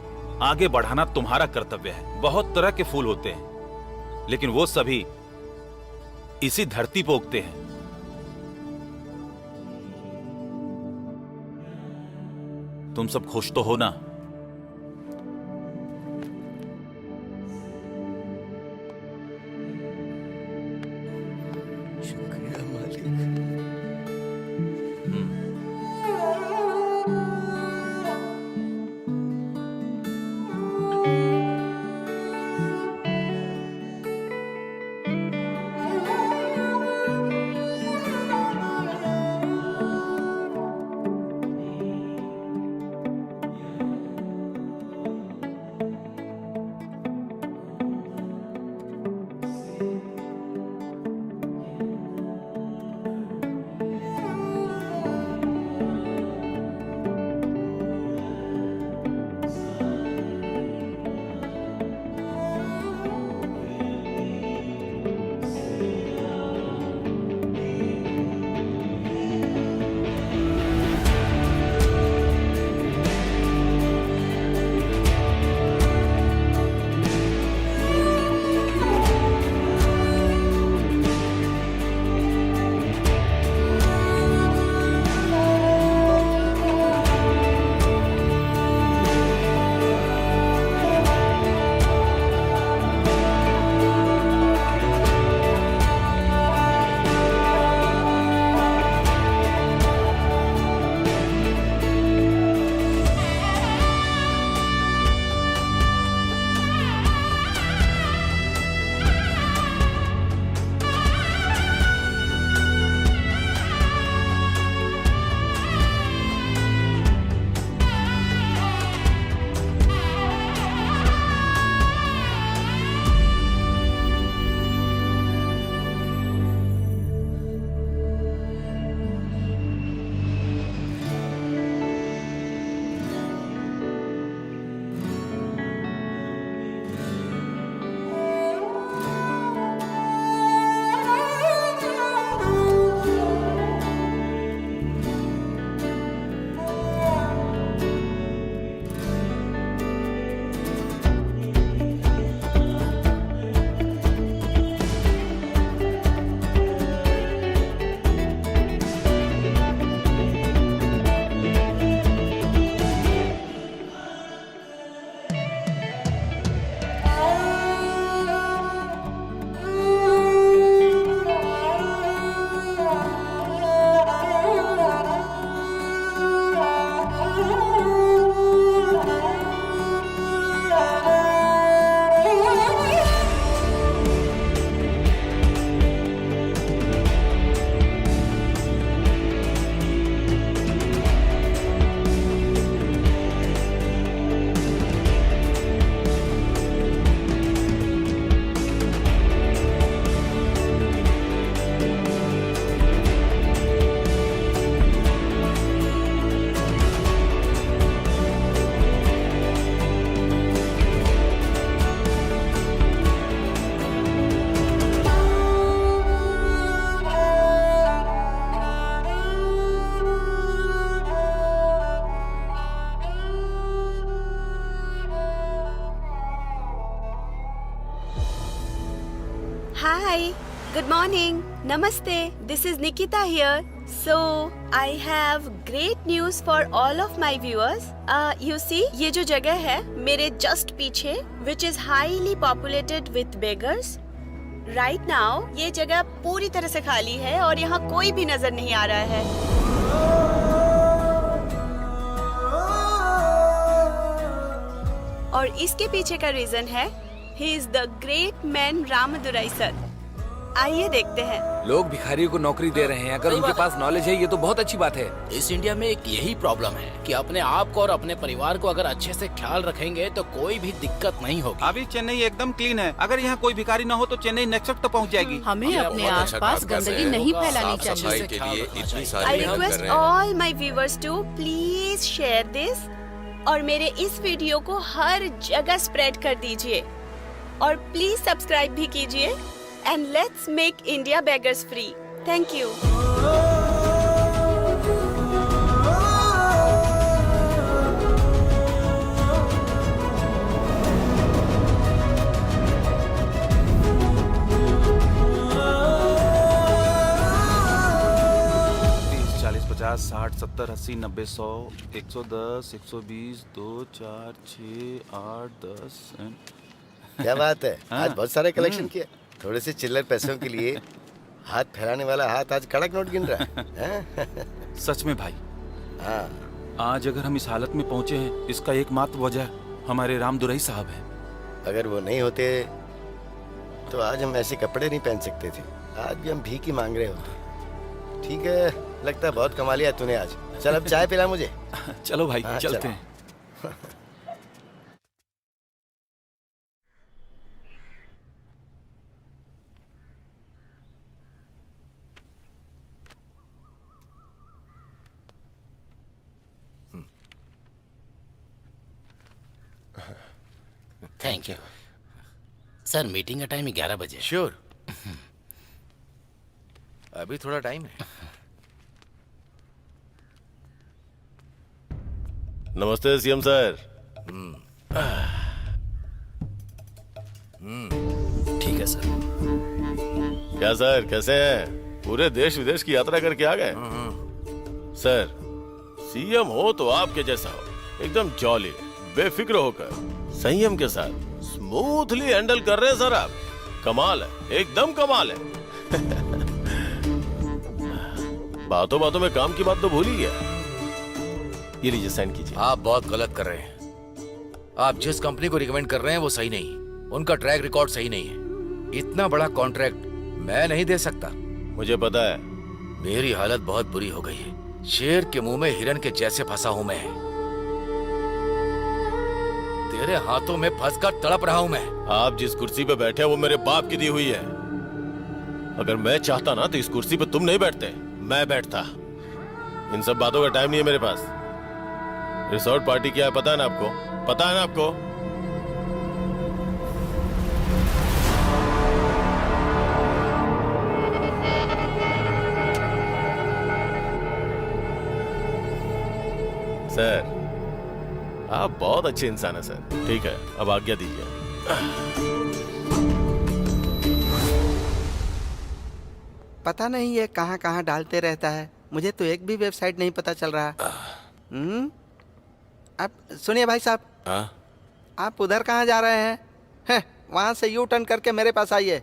आगे बढ़ाना तुम्हारा कर्तव्य है। बहुत तरह के फूल होते हैं, लेकिन वो सभी इसी धरती पर उगते हैं। तुम सब खुश तो हो ना? शुक्रिया मालिक। Hi, good morning. Namaste. This is Nikita here. So, I have great news for all of my viewers. You see, ये जो जगह है मेरे just पीछे, which is highly populated with beggars. Right now, ये जगह पूरी तरह से खाली है और यहाँ कोई भी नजर नहीं आ रहा है। और इसके पीछे का रीजन है He is the great man Ramadurai sir. आइए देखते हैं। लोग भिखारियों को नौकरी दे रहे हैं। अगर उनके पास नॉलेज है ये तो बहुत अच्छी बात है। इस इंडिया में एक यही प्रॉब्लम है कि अपने आप को और अपने परिवार को अगर अच्छे से ख्याल रखेंगे तो कोई भी दिक्कत नहीं होगी। अभी चेन्नई एकदम क्लीन है। अगर यहाँ कोई भिखारी ना हो तो चेन्नई नेक्स्ट तक पहुँच जाएगी। हमें अपने आसपास गंदगी नहीं फैलानी चाहिए। के लिए इतनी I सारी मेहनत कर request रहे हैं। all my viewers to please share this और मेरे इस वीडियो को हर जगह स्प्रेड कर दीजिए और प्लीज सब्सक्राइब भी कीजिए and let's make India beggars free. Thank you. तीस, 40, 50, 60, 70, 80, 90, 100, 110, 120, 2, 4, 6, 8, 10 क्या बात है, हाँ। आज बहुत सारे कलेक्शन किए। थोड़े से चिल्लर पैसों के लिए हाथ फैलाने वाला हाथ आज कड़क नोट गिन रहा है। सच में भाई, हाँ, आज अगर हम इस हालत में पहुंचे हैं इसका एकमात्र वजह हमारे रामदुराई साहब है। अगर वो नहीं होते तो आज हम ऐसे कपड़े नहीं पहन सकते थे। आज भी हम भीख ही मांग रहे होते। ठीक है, लगता है बहुत कमा लिया तूने आज। चल अब चाय पिला मुझे। चलो भाई, हाँ, चलते चलो। हैं। Thank you sir. मीटिंग का टाइम 11 बजे। श्योर। अभी थोड़ा टाइम है। नमस्ते सीएम सर। ठीक है सर। क्या सर, कैसे हैं? पूरे देश विदेश की यात्रा करके आ गए? सर, सीएम हो तो आपके जैसा हो, एकदम जॉली, बेफिक्र होकर, संयम के साथ स्मूथली हैंडल कर रहे हैं सर आप। कमाल है, एकदम कमाल है। बातों बातों में काम की बात तो भूल ही गया। ये लीजिए, साइन कीजिए। आप बहुत गलत कर रहे हैं। आप जिस कंपनी को रिकमेंड कर रहे हैं वो सही नहीं। उनका ट्रैक रिकॉर्ड सही नहीं है। इतना बड़ा कॉन्ट्रैक्ट मैं नहीं दे सकता। मुझे पता है। मेरी हालत बहुत बुरी हो गई है। शेर के मुंह में हिरन के जैसे फंसा हूं मैं। तेरे हाथों में फंसकर तड़प रहा हूं मैं। आप जिस कुर्सी पे बैठे हैं वो मेरे बाप की दी हुई है। अगर मैं चाहता ना तो इस कुर्सी पे तुम नहीं बैठते, मैं बैठता। इन सब बातों का टाइम नहीं है मेरे पास। रिसोर्ट पार्टी क्या है पता है ना आपको? पता है ना आपको? सर, आप बहुत अच्छे इंसान हैं सर। ठीक है, अब आज्ञा दीजिए। पता नहीं ये कहाँ कहाँ डालते रहता है। मुझे तो एक भी वेबसाइट नहीं पता चल रहा। अब सुनिए भाई साहब, आप उधर कहाँ जा रहे हैं? वहाँ से यू टर्न करके मेरे पास आइए।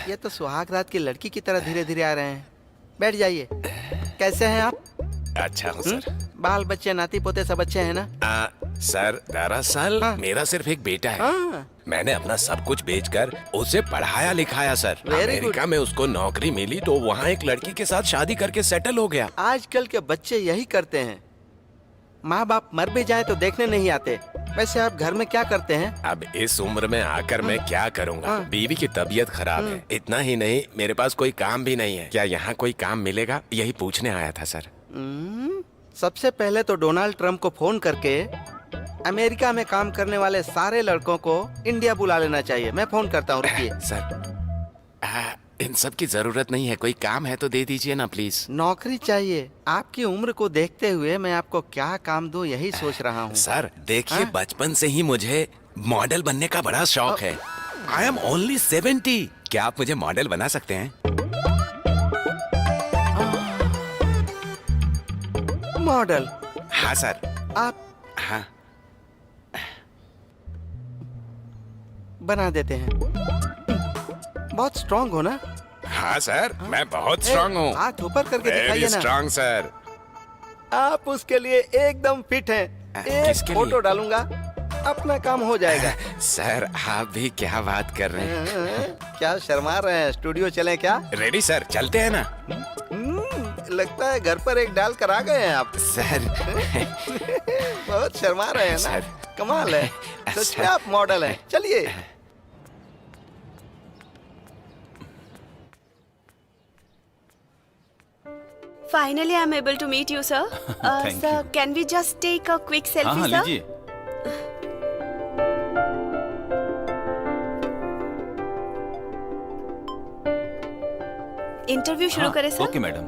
ये तो सुहाग रात की लड़की की तरह धीरे धीरे आ रहे हैं। बैठ जाइए। कैसे हैं आप? अच्छा हूँ सर। बाल बच्चे नाती पोते सब अच्छे हैं ना? सर, दरअसल मेरा सिर्फ एक बेटा है। मैंने अपना सब कुछ बेचकर उसे पढ़ाया लिखाया सर। अमेरिका में उसको नौकरी मिली तो वहाँ एक लड़की के साथ शादी करके सेटल हो गया। आजकल के बच्चे यही करते हैं। माँ बाप मर भी जाए तो देखने नहीं आते। वैसे आप घर में क्या करते हैं? अब इस उम्र में आकर मैं क्या करूँगा? बीवी की तबीयत खराब है। इतना ही नहीं, मेरे पास कोई काम भी नहीं है। क्या यहाँ कोई काम मिलेगा? यही पूछने आया था सर। सबसे पहले तो डोनाल्ड ट्रम्प को फोन करके अमेरिका में काम करने वाले सारे लड़कों को इंडिया बुला लेना चाहिए। मैं फोन करता हूँ, रुकिए। सर, इन सब की जरूरत नहीं है। कोई काम है तो दे दीजिए ना प्लीज। नौकरी चाहिए। आपकी उम्र को देखते हुए मैं आपको क्या काम दूं यही सोच रहा हूँ। सर देखिए, बचपन से ही मुझे मॉडल बनने का बड़ा शौक है। I am only 70। क्या आप मुझे मॉडल बना सकते हैं? मॉडल? हाँ सर। आप? हाँ बना देते हैं। बहुत स्ट्रांग हो ना? हाँ सर, मैं बहुत स्ट्रांग हूँ। हाथ ऊपर करके दिखाइए ना। Strong sir. आप उसके लिए एकदम फिट हैं। एक फोटो डालूंगा, अपना काम हो जाएगा। सर आप भी क्या बात कर रहे हैं? क्या शर्मा रहे हैं? स्टूडियो चलें क्या? रेडी सर, चलते हैं ना। लगता है घर पर एक डाल कर आ गए हैं आप। सर बहुत शर्मा रहे हैं ना? कमाल है, सच में आप मॉडल हैं। चलिए। Finally, I'm able to meet you, sir. Thank Sir, you. can we just take a quick selfie, हाँ sir? लीजिए। इंटरव्यू शुरू करें सर? Okay madam.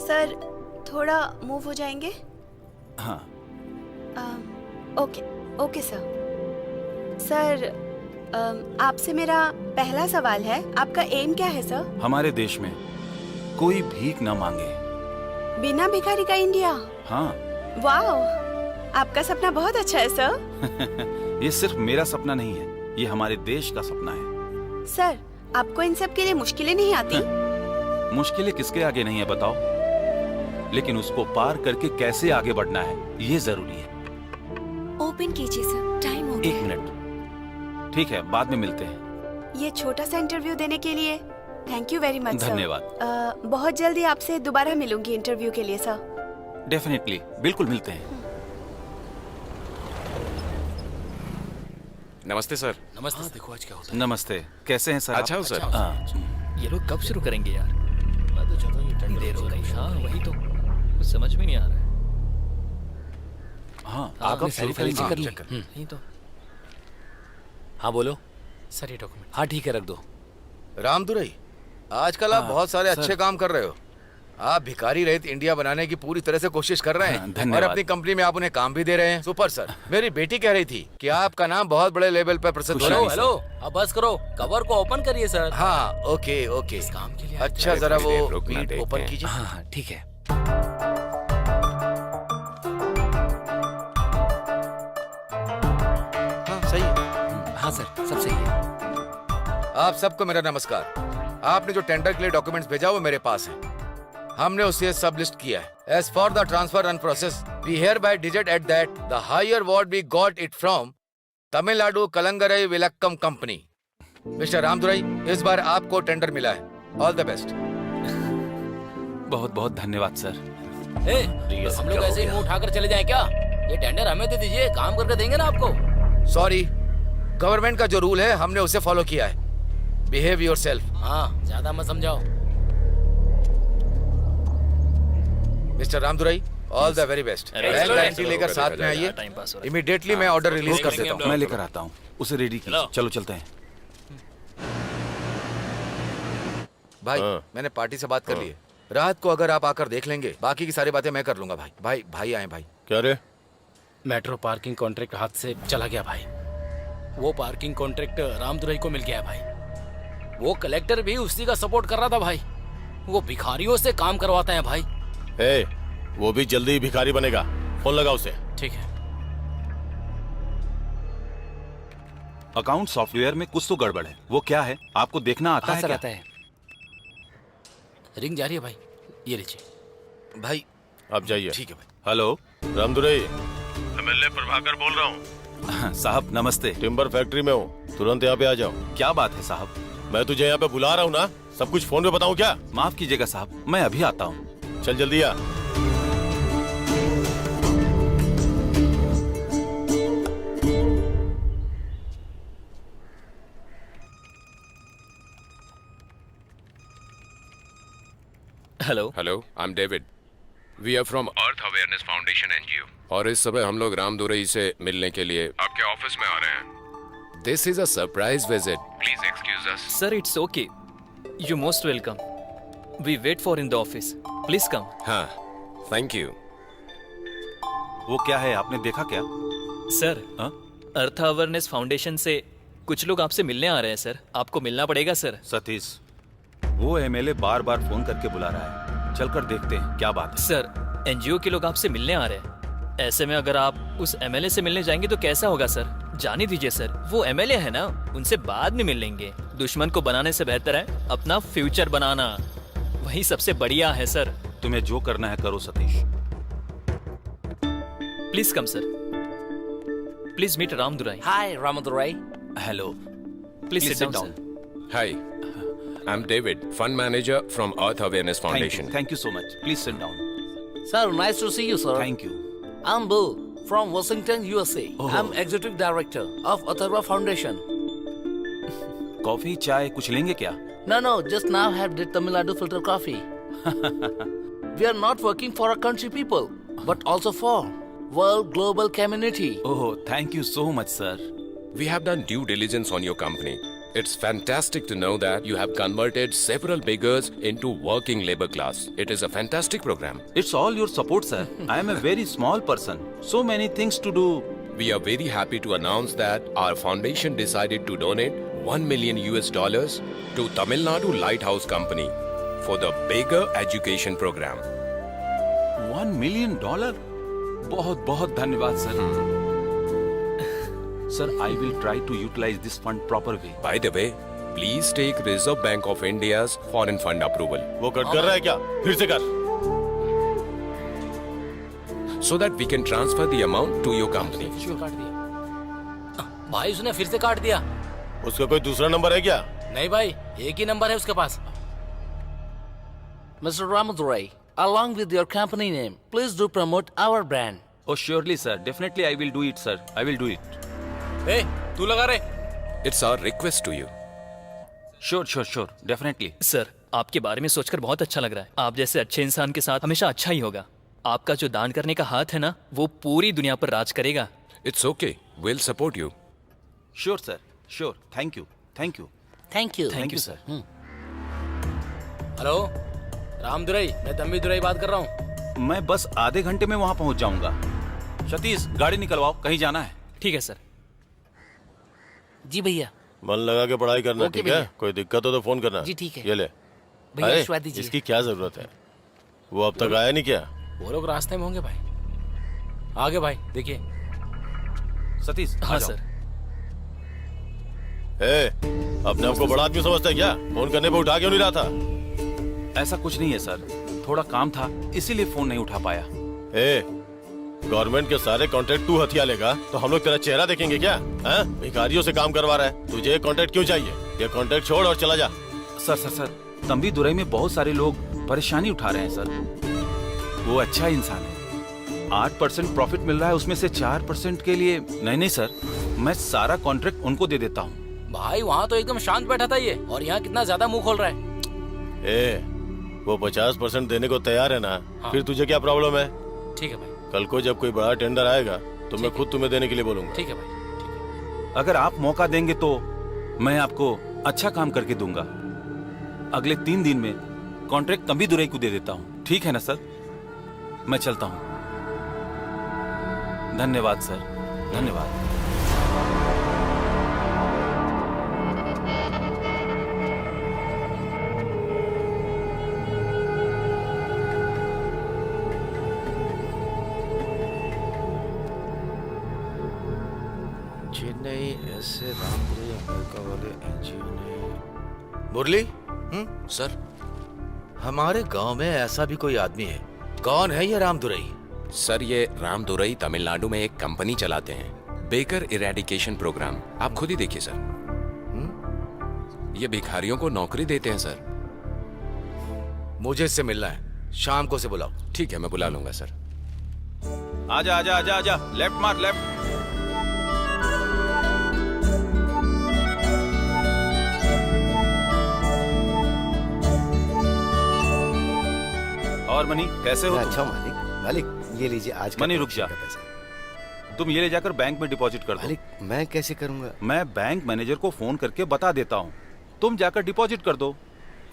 सर थोड़ा मूव हो जाएंगे? हाँ ओके ओके सर। सर आपसे मेरा पहला सवाल है, आपका एम क्या है सर? हमारे देश में कोई भीख न मांगे। बिना भिखारी का इंडिया? हाँ। वाह, आपका सपना बहुत अच्छा है सर। ये सिर्फ मेरा सपना नहीं है, ये हमारे देश का सपना है। सर आपको इन सब के लिए मुश्किलें नहीं आती? मुश्किलें किसके आगे नहीं है बताओ, लेकिन उसको पार करके कैसे आगे बढ़ना है ये जरूरी है। ओपन कीजिए सर, टाइम हो गया। 1 मिनट। ठीक है, बाद में मिलते हैं। ये छोटा सा इंटरव्यू देने के लिए thank you very much sir. धन्यवाद। बहुत जल्दी आपसे दोबारा मिलूंगी इंटरव्यू के लिए सर। डेफिनेटली, बिल्कुल मिलते हैं। नमस्ते सर। नमस्ते। देखो आज क्या होता नमस्ते, कैसे हैं सर? अच्छा हूँ सर। है। ये लोग कब शुरू करेंगे यार? मैं तो चाहता हूँ इतनी देर हो रही है। हाँ वही तो, कुछ समझ में नहीं आ रहा है। हाँ आप कब सारी शुरू फाइल करेंगे? चेक कर ली? नहीं तो। हाँ बोलो सर, ये डॉक्यूमेंट। हाँ ठीक है, रख दो। रामदुरई, आजकल आप बहुत सारे सर। अच्छे काम कर रहे हो। आप भिखारी रहित इंडिया बनाने की पूरी तरह से कोशिश कर रहे हैं, धन्यवाद। और अपनी कंपनी में आप उन्हें काम भी दे रहे हैं। Super sir. मेरी बेटी कह रही थी कि आपका नाम बहुत बड़े लेवल पर प्रसिद्ध हो रहा है। हेलो, अब बस करो, कवर को ओपन करिए सर। हाँ ओके ओके। इस काम के लिए अच्छा जरा वो रुकना शीट देखते ओपन हैं। कीजिए। हाँ ठीक है। हाँ सही है। हाँ सर, सब सही है। आप सबको मेरा नमस्कार। आपने जो टेंडर के लिए डॉक्यूमेंट्स भेजा वो मेरे पास है। हमने उसे सब लिस्ट किया है। As for the transfer and process, we hear by digit at that the higher award we got it from Tamil Nadu Kalangarai Vilakkam company. Mister Ramadurai, इस बार आपको टेंडर मिला है। All the best. बहुत बहुत धन्यवाद सर। हम लोग ऐसे ही मुंह उठाकर चले जाएं क्या? ये टेंडर हमें दे दीजिए, काम करके देंगे ना आपको। सॉरी, गवर्नमेंट का जो रूल है हमने उसे फॉलो किया है। Behave yourself. हाँ, ज्यादा मत समझाओ। Mister Ramadurai, all the very best. Guarantee लेकर साथ में आइए। इमीडिएटली मैं ऑर्डर रिलीज कर देता हूँ। मैं लेकर आता हूँ, उसे रेडी कीजिए। चलो चलते हैं। भाई मैंने पार्टी से बात कर ली है। रात को अगर आप आकर देख लेंगे, बाकी की सारी बातें मैं कर लूंगा। भाई आए भाई। क्या रे? मेट्रो पार्किंग कॉन्ट्रैक्ट हाथ से चला गया भाई। वो पार्किंग कॉन्ट्रैक्ट रामदुरई को मिल गया भाई। वो कलेक्टर भी उसी का सपोर्ट कर रहा था भाई। वो भिखारियों से काम करवाता है भाई। वो भी जल्दी ही भिखारी बनेगा। फोन लगा उसे। ठीक है। अकाउंट सॉफ्टवेयर में कुछ तो गड़बड़ है। वो क्या है आपको देखना आता है? सर क्या? आता है। रिंग जा रही है भाई, ये लीजिए। भाई आप जाइए। ठीक है भाई। हेलो रामदुरई, एमएलए प्रभाकर बोल रहा हूँ। साहब नमस्ते। टिम्बर फैक्ट्री में हूँ, तुरंत यहाँ पे आ जाओ। क्या बात है साहब? मैं तुझे यहाँ पे बुला रहा हूँ ना, सब कुछ फोन पे बताऊँ क्या? माफ कीजिएगा साहब, मैं अभी आता हूँ। चल जल्दी आ। Hello hello, I am David. We are from Earth Awareness Foundation NGO, और इस समय हम लोग रामदुरई से मिलने के लिए आपके ऑफिस में आ रहे हैं। This is a surprise visit, please excuse us. Sir it's okay, you most welcome. We wait for in the office, please come. हाँ, थैंक यू। वो क्या है आपने देखा क्या? सर हाँ? अर्थ अवेयरनेस फाउंडेशन से कुछ लोग आपसे मिलने आ रहे हैं सर। आपको मिलना पड़ेगा सर। सतीश, वो एमएलए बार बार फोन करके बुला रहा है, चलकर देखते हैं क्या बात है। सर, एनजीओ के लोग आपसे मिलने आ रहे हैं। ऐसे में अगर आप उस एमएलए से मिलने जाएंगे तो कैसा होगा सर? जाने दीजिए सर, वो एमएलए है ना, उनसे बाद में मिल लेंगे। दुश्मन को बनाने से बेहतर है अपना फ्यूचर बनाना, वही सबसे बढ़िया है सर। तुम्हें जो करना है करो Satish. Please come sir. Please meet Ramadurai. Hi Ramadurai. Hello. Please sit down. Hi, I'm David, fund manager from Earth Awareness Foundation. Thank you so much. Please sit down. Sir, nice to see you, sir. Thank you. I'm Bill from Washington, USA. Oh. I'm executive director of Atharva Foundation. Coffee चाय कुछ लेंगे क्या? No, just now have the Tamil Nadu filter coffee. We are not working for our country people, but also for world global community. Oh, thank you so much, sir. We have done due diligence on your company. It's fantastic to know that you have converted several beggars into working labor class. It is a fantastic program. It's all your support, sir. I am a very small person. So many things to do. We are very happy to announce that our foundation decided to donate $1 million to Tamil Nadu Lighthouse Company for the beggar education program. $1 million? बहुत बहुत धन्यवाद sir. Sir, I will try to utilize this fund proper way. By the way, please take Reserve Bank of India's foreign fund approval. वो cut कर रहा है क्या? फिर से कर। So that we can transfer the amount to your company. काट दिया भाई, उसने फिर से काट दिया। उसका कोई दूसरा नंबर है क्या? नहीं भाई, एक ही नंबर है उसके पास। Mr. Ramadurai, along with your company name, please do promote our brand. Oh, surely, sir. Definitely, I will do it, sir. I will do it. Hey, तू लगा रे। It's our request to you. Sure. Definitely. Sir, आपके बारे में सोचकर बहुत अच्छा लग रहा है। आप जैसे अच्छे इंसान के साथ हमेशा अच्छा ही होगा। आपका जो दान करने का हाथ है ना, वो पूरी दुनिया पर राज करेगा। It's okay. We'll support you. Sure, sir. Sure. Thank you. Thank you, sir. Hello Ramadurai, मैं तंबी दुराई बात कर रहा हूँ। मैं बस आधे घंटे में वहाँ पहुँच जाऊंगा। सतीश, गाड़ी निकलवाओ, कहीं जाना है। ठीक है सर। जी भैया। मन लगा के पढ़ाई करना, ओके ठीक है? भैया। कोई दिक्कत हो तो फोन करना। जी ठीक है। ये ले। भैया अरे, आशीर्वाद दीजिए। इसकी क्या जरूरत है? वो अब तक आया नहीं क्या? वो लोग रास्ते में होंगे भाई। आगे भाई देखिए। सतीश, हाँ सर। अपने आपको बड़ा आदमी समझता है क्या? फोन करने पे उठा क्यों नहीं रहा था? ऐसा कुछ नहीं है सर, थोड़ा काम था इसीलिए फोन नहीं उठा पाया। गवर्नमेंट के सारे कॉन्ट्रैक्ट तू हथिया लेगा तो हम लोग तेरा चेहरा देखेंगे क्या? भिखारियों से काम करवा रहा है, तुझे कॉन्ट्रैक्ट क्यों चाहिए? ये कॉन्ट्रैक्ट छोड़ और चला जा। सर, तंबी दुराई में बहुत सारे लोग परेशानी उठा रहे हैं सर। वो अच्छा इंसान है। 8% प्रॉफिट मिल रहा है, उसमें से 4% के लिए। नहीं सर, मैं सारा कॉन्ट्रैक्ट उनको दे देता हूँ। भाई वहाँ तो एकदम शांत बैठा था ये, और यहाँ कितना ज्यादा मुंह खोल रहा है। वो 50% देने को तैयार है ना? हाँ। फिर तुझे क्या प्रॉब्लम है? ठीक है भाई। कल को जब कोई बड़ा टेंडर आएगा तो मैं खुद तुम्हें देने के लिए बोलूंगा। ठीक है भाई। अगर आप मौका देंगे तो मैं आपको अच्छा काम करके दूंगा। अगले 3 दिन में कॉन्ट्रैक्ट तंबी दुराई को दे देता हूँ, ठीक है ना सर? मैं चलता हूँ। धन्यवाद सर, धन्यवाद। चेन्नई ऐसे रामपुरी अमेरिका वाले एनजीओ ने। मुरली, सर, हमारे गांव में ऐसा भी कोई आदमी है। कौन है ये रामदुराई? सर, ये रामदुराई तमिलनाडु में एक कंपनी चलाते हैं, बेकर इरेडिकेशन प्रोग्राम। आप खुद ही देखिए सर। ये भिखारियों को नौकरी देते हैं सर। मुझे इससे मिलना है, शाम को से बुलाओ। ठीक है, मैं बुला लूंगा सर। आजा, लेफ्ट मार, लेफ्ट। और मनी, कैसे हो तुम? अच्छा मालिक, ये लीजिए आज का मनी, रुक जा। तुम ये ले जाकर बैंक में डिपॉजिट कर दो। मालिक, मैं कैसे करूंगा? मैं बैंक मैनेजर को फोन करके बता देता हूँ, तुम जाकर डिपॉजिट कर दो।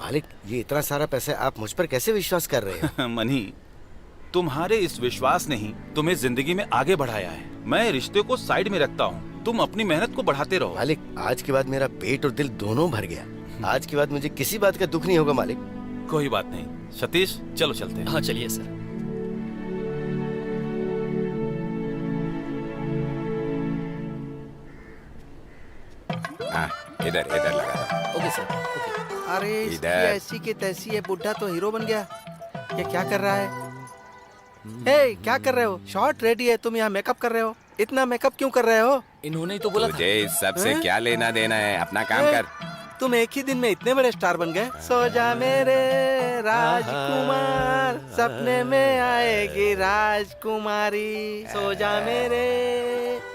मालिक, ये इतना सारा पैसा आप मुझ पर कैसे विश्वास कर रहे हैं? मनी, तुम्हारे इस विश्वास ने ही तुम्हें जिंदगी में आगे बढ़ाया है। मैं रिश्ते को साइड में रखता हूँ तुम अपनी मेहनत को बढ़ाते रहो। मालिक, आज के बाद मेरा पेट और दिल दोनों भर गया। आज के बाद मुझे किसी बात का दुख नहीं होगा मालिक। कोई बात नहीं सतीश, चलो चलते हैं। हाँ चलिए सर। हाँ, इधर इधर लगा। Okay sir, okay. अरे इसकी इधर। ऐसी की तैसी है, बुढ़ा तो हीरो बन गया। ये क्या कर रहा है? हे, क्या कर रहे हो? शॉट रेडी है, तुम यहाँ मेकअप कर रहे हो? इतना मेकअप क्यों कर रहे हो? इन्होंने ही तो बोला था। तुझे इस सब से हैं? क्या लेना देना है? अपना काम ए, कर। तुम एक ही दिन में इतने बड़े स्टार बन गए। सो जा मेरे राजकुमार, सपने में आएगी राजकुमारी। सो जा मेरे।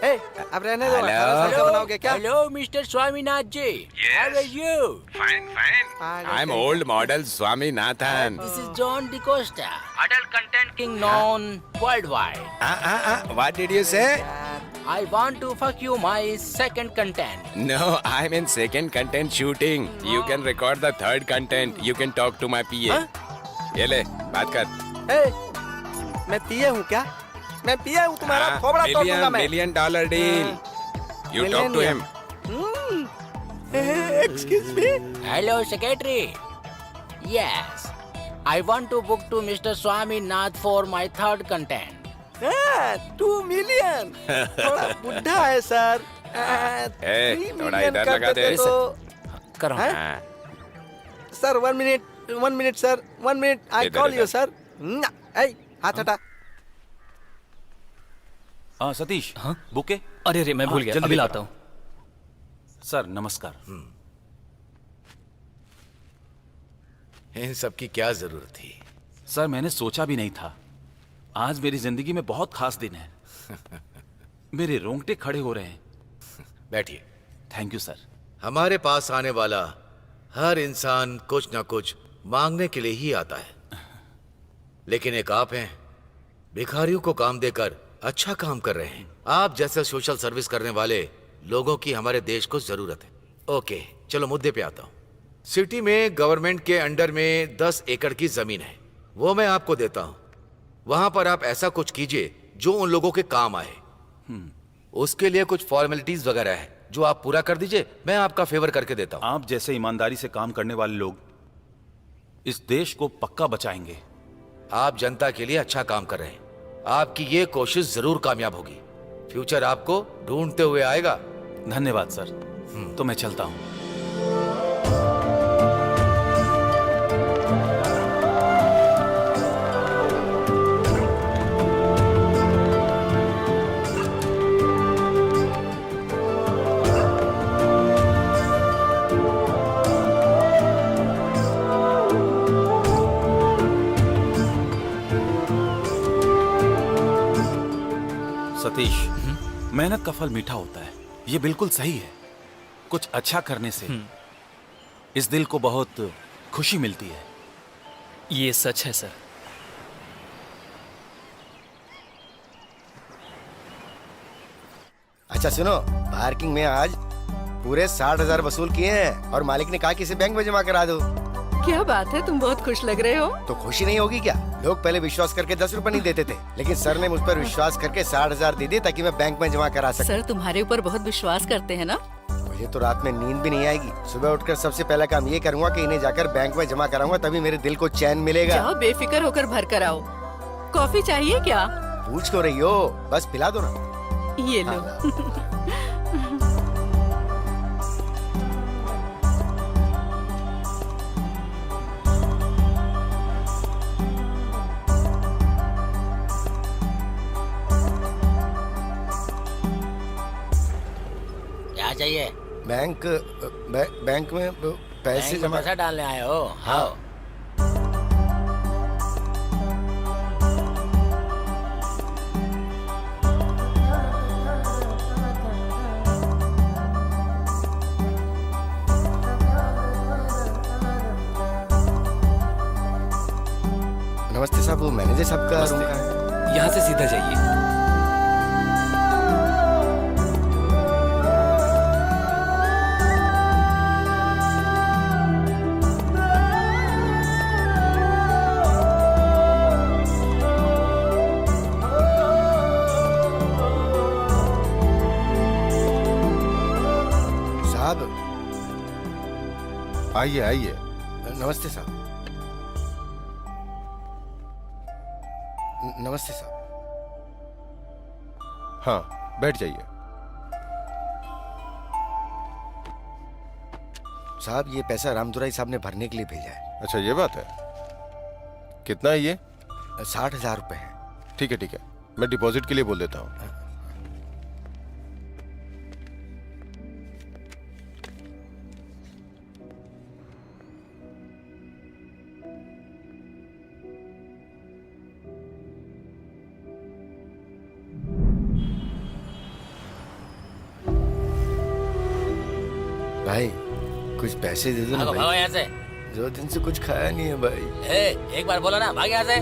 ए, अब रहने दो। 18 साल का बनाओगे क्या? Hello mister Swaminath ji, how are you? Fine fine. I am old model Swaminathan. This is John D'Costa, adult content king known worldwide. What did you say? I want to fuck you my second content. No, I'm in second content shooting. You can record the third content. You can talk to my PA. ये ले, बात कर। ए, मैं पिए हूँ क्या? मैं पिए हूँ, तुम्हारा थोबड़ा तोड़ दूंगा मैं। $1 million deal. You talk to him. Excuse me. Hello secretary. Yes, I want to book to Mr. Swaminath for my third content. 2 million. थोड़ा बुढ़ा है सर। 3 थोड़ा million इधर कर लगा दे। देते तो। करो। हैं? हाँ, सर 1 मिनट सर, 1 मिनट। आई इधर, कॉल इधर। You sir. ए, हाथ हटा। हाँ सतीश। हाँ? बुके। अरे रे, मैं भूल गया, जल्दी अभी लेकर लाता हूँ। सर नमस्कार। इन सब की क्या जरूरत थी? सर मैंने सोचा भी नहीं था, आज मेरी जिंदगी में बहुत खास दिन है। मेरे रोंगटे खड़े हो रहे हैं। बैठिए। Thank you sir. हमारे पास आने वाला हर इंसान कुछ ना कुछ मांगने के लिए ही आता है, लेकिन एक आप हैं, भिखारियों को काम देकर अच्छा काम कर रहे हैं। आप जैसे सोशल सर्विस करने वाले लोगों की हमारे देश को जरूरत है। ओके, चलो मुद्दे पे आता हूँ। सिटी में गवर्नमेंट के अंडर में 10 एकड़ की जमीन है, वो मैं आपको देता हूँ। वहां पर आप ऐसा कुछ कीजिए जो उन लोगों के काम आए। उसके लिए कुछ फॉर्मेलिटीज वगैरह है जो आप पूरा कर दीजिए, मैं आपका फेवर करके देता हूँ। आप जैसे ईमानदारी से काम करने वाले लोग इस देश को पक्का बचाएंगे। आप जनता के लिए अच्छा काम कर रहे हैं, आपकी ये कोशिश जरूर कामयाब होगी। फ्यूचर आपको ढूंढते हुए आएगा। धन्यवाद सर। तो मैं चलता हूँ। सतीश, मेहनत का फल मीठा होता है, ये बिल्कुल सही है। कुछ अच्छा करने से इस दिल को बहुत खुशी मिलती है। ये सच है सर। अच्छा सुनो, पार्किंग में आज पूरे 60,000 वसूल किए हैं और मालिक ने कहा कि इसे बैंक में जमा करा दो। क्या बात है, तुम बहुत खुश लग रहे हो। तो खुशी नहीं होगी क्या? लोग पहले विश्वास करके 10 रुपए नहीं देते थे, लेकिन सर ने मुझ पर विश्वास करके 60,000 दे दिए ताकि मैं बैंक में जमा करा सकूं। सर तुम्हारे ऊपर बहुत विश्वास करते हैं ना। मुझे तो रात में नींद भी नहीं आएगी। सुबह उठकर सबसे पहला काम ये करूंगा कि इन्हें जाकर बैंक में जमा कराऊंगा, तभी मेरे दिल को चैन मिलेगा। जाओ बेफिक्र होकर भर कर आओ। कॉफी चाहिए क्या? पूछ क्यों रही हो, बस पिला दो ना। ये लो। क्या चाहिए? बैंक बैंक में पैसे बैंक में जमा। पैसा डालने आए हो? हाँ। नमस्ते साहब, वो मैनेजर साहब का रूम कहाँ है? यहाँ से सीधा जाइए। साहब आइए आइए। नमस्ते साहब। नमस्ते साहब। हाँ बैठ जाइए। साहब ये पैसा रामदुराई साहब ने भरने के लिए भेजा है। अच्छा ये बात है। कितना है ये? 60,000 रुपए है। ठीक है मैं डिपॉजिट के लिए बोल देता हूँ। भाई कुछ पैसे दे दो ना भागो भागो भाई। यहाँ से। 2 दिन से कुछ खाया नहीं है भाई। एक बार बोलो ना, भाग यहाँ से।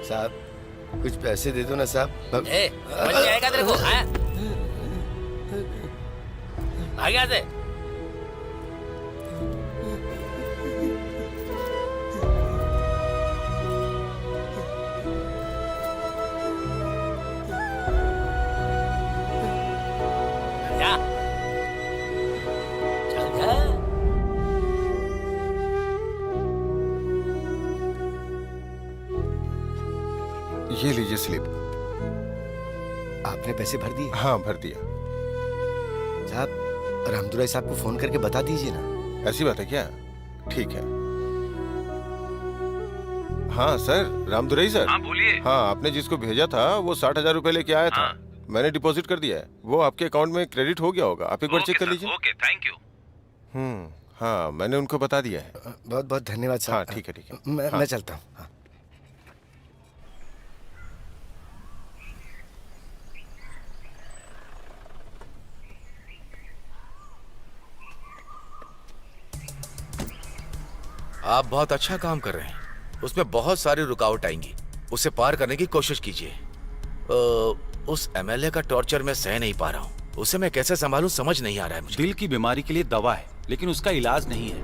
साहब कुछ पैसे दे दो ना साहब। समझ नहीं आएगा तेरे को, हाँ? भाग यहाँ से। जा चल जा। ये लीजिए स्लिप। आपने पैसे भर दिए? हाँ भर दिया। साहब रामदुराई साहब को फोन करके बता दीजिए ना। ऐसी बात है क्या? ठीक है। हाँ सर, रामदुराई सर। हाँ बोलिए। हाँ आपने जिसको भेजा था वो 60,000 रुपए लेके आया था। मैंने डिपॉजिट कर दिया है। वो आपके अकाउंट में क्रेडिट हो गया होगा। आप एक बार चेक कर लीजिए। Okay thank you. हाँ मैंने उनको बता दिया है। बहुत बहुत धन्यवाद साहब। हाँ ठीक है। मैं चलता हूँ। हाँ। आप बहुत अच्छा काम कर रहे हैं। उसमें बहुत सारी रुकावट आएंगी, उसे पार करने की कोशिश कीजिए। उस एमएलए का टॉर्चर मैं सह नहीं पा रहा हूँ। उसे मैं कैसे संभालूं समझ नहीं आ रहा है मुझे। दिल की बीमारी के लिए दवा है, लेकिन उसका इलाज नहीं है।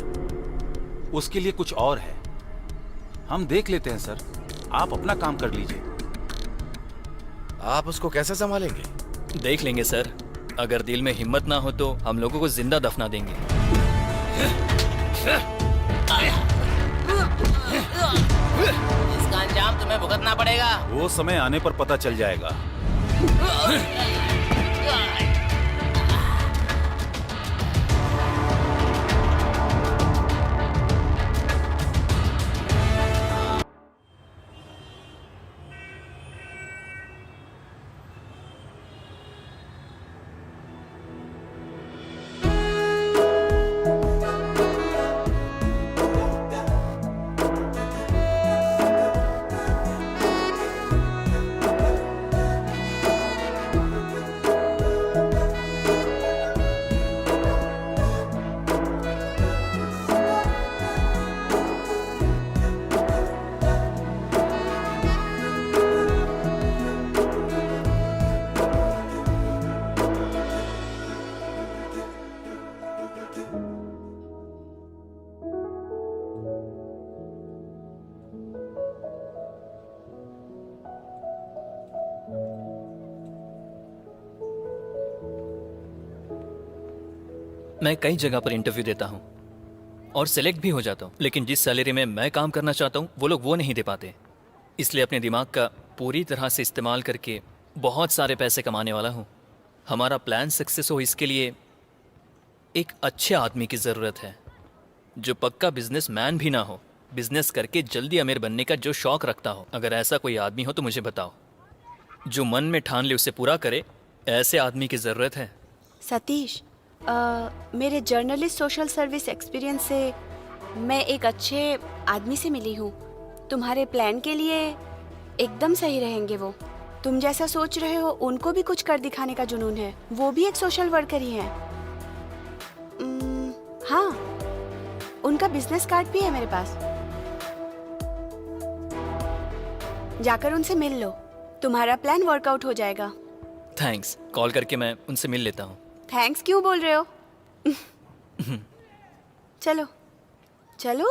उसके लिए कुछ और है। हम देख लेते हैं सर, आप अपना काम कर लीजिए। आप उसको कैसे संभालेंगे? देख लेंगे सर। अगर दिल में हिम्मत ना हो तो हम लोगों को जिंदा दफना देंगे। इसका अंजाम तुम्हें भुगतना पड़ेगा। वो समय आने पर पता चल जाएगा। मैं कई जगह पर इंटरव्यू देता हूँ और सिलेक्ट भी हो जाता हूँ, लेकिन जिस सैलरी में मैं काम करना चाहता हूँ वो लोग वो नहीं दे पाते। इसलिए अपने दिमाग का पूरी तरह से इस्तेमाल करके बहुत सारे पैसे कमाने वाला हूँ। हमारा प्लान सक्सेस हो इसके लिए एक अच्छे आदमी की ज़रूरत है, जो पक्का बिजनेसमैन भी ना हो, बिजनेस करके जल्दी अमीर बनने का जो शौक रखता हो। अगर ऐसा कोई आदमी हो तो मुझे बताओ। जो मन में ठान ले उसे पूरा करे, ऐसे आदमी की ज़रूरत है। सतीश, मेरे जर्नलिस्ट सोशल सर्विस एक्सपीरियंस से मैं एक अच्छे आदमी से मिली हूँ। तुम्हारे प्लान के लिए एकदम सही रहेंगे वो। तुम जैसा सोच रहे हो उनको भी कुछ कर दिखाने का जुनून है। वो भी एक सोशल वर्कर ही है। हाँ, उनका बिजनेस कार्ड भी है मेरे पास। जाकर उनसे मिल लो, तुम्हारा प्लान वर्कआउट हो जाएगा। थैंक्स। कॉल करके मैं उनसे मिल लेता हूँ। थैंक्स क्यों बोल रहे हो? चलो चलो।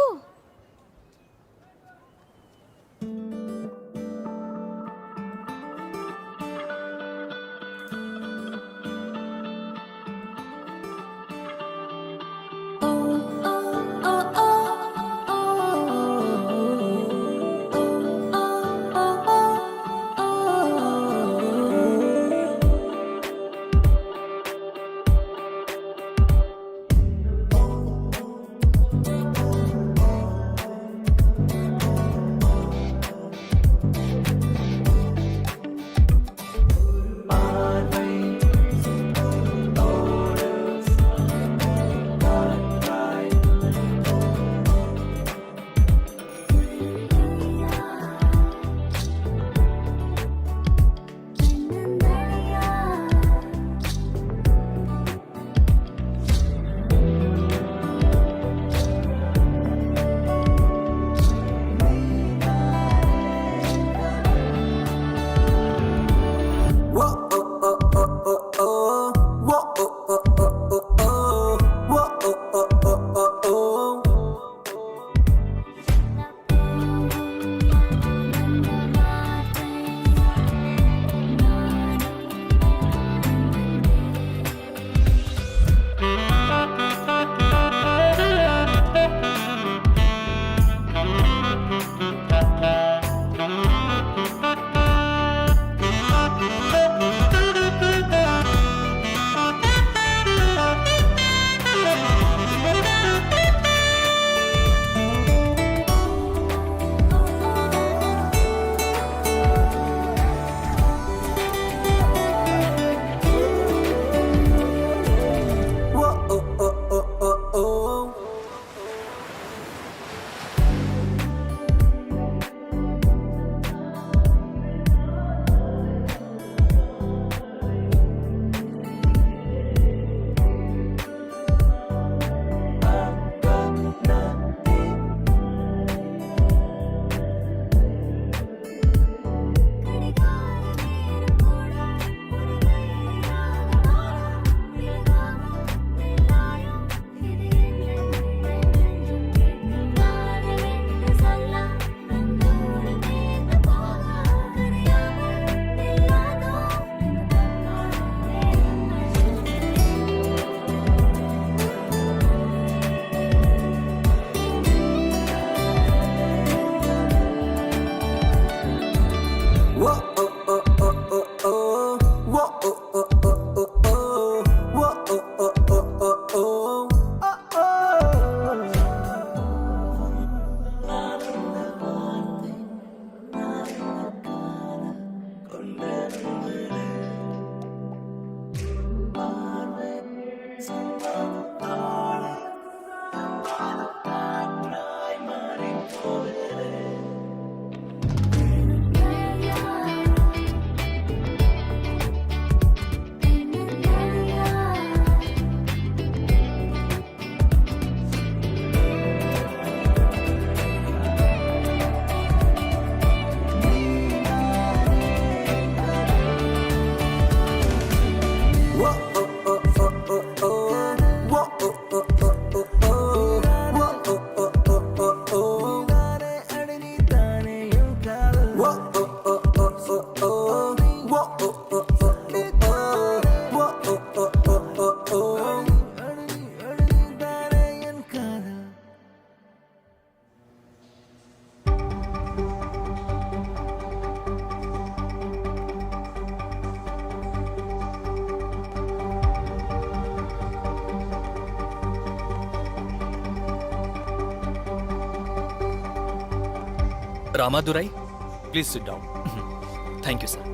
Ramadurai. Please sit down. Thank you sir.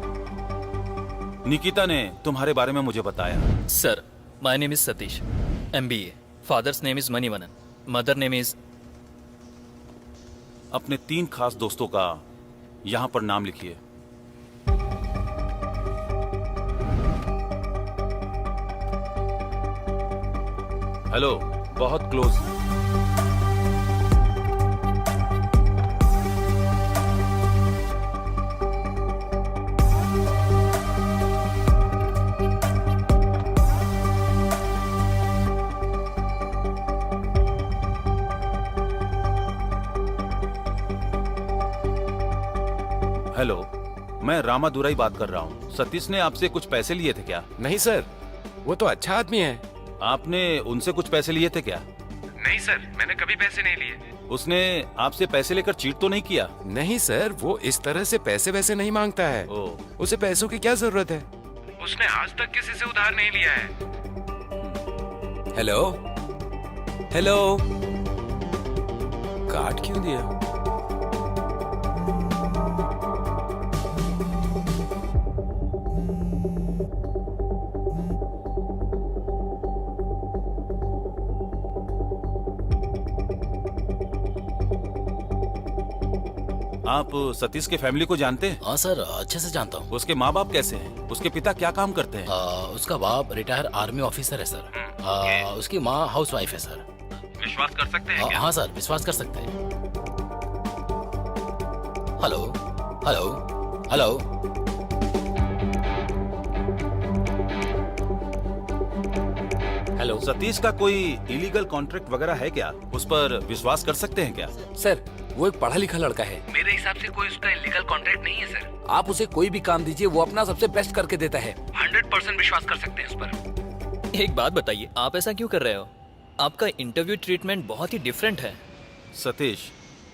Nikita ने तुम्हारे बारे में मुझे बताया। Sir, my name is Satish, MBA। Father's name is Manivannan, mother name is. अपने 3 खास दोस्तों का यहां पर नाम लिखिए। हेलो, बहुत क्लोज। हेलो, मैं रामादुराई बात कर रहा हूँ। सतीश ने आपसे कुछ पैसे लिए थे क्या? नहीं सर, वो तो अच्छा आदमी है। आपने उनसे कुछ पैसे लिए थे क्या? नहीं सर, मैंने कभी पैसे नहीं लिए। उसने आपसे पैसे लेकर चीट तो नहीं किया? नहीं सर, वो इस तरह से पैसे वैसे नहीं मांगता है। उसे पैसों की क्या जरूरत है? उसने आज तक किसी से उधार नहीं लिया है। हेलो हेलो, काट क्यों दिया? आप सतीश के फैमिली को जानते हैं? हाँ सर, अच्छे से जानता हूँ। उसके माँ बाप कैसे हैं? उसके पिता क्या काम करते हैं? उसका बाप रिटायर आर्मी ऑफिसर है सर। उसकी माँ हाउस वाइफ है सर। विश्वास कर सकते हैं क्या? हाँ सर, विश्वास कर सकते हैं। Hello hello hello. Hello, Satish का कोई इलीगल कॉन्ट्रैक्ट वगैरह है क्या? उस पर विश्वास कर सकते हैं क्या? सर, वो एक पढ़ा लिखा लड़का है। मेरे हिसाब से कोई उसका इलीगल कॉन्ट्रैक्ट नहीं है सर। आप उसे कोई भी काम दीजिए, वो अपना सबसे बेस्ट करके देता है। 100% विश्वास कर सकते हैं उस पर। एक बात बताइए, आप ऐसा क्यों कर रहे हो? आपका इंटरव्यू ट्रीटमेंट बहुत ही डिफरेंट है। सतीश,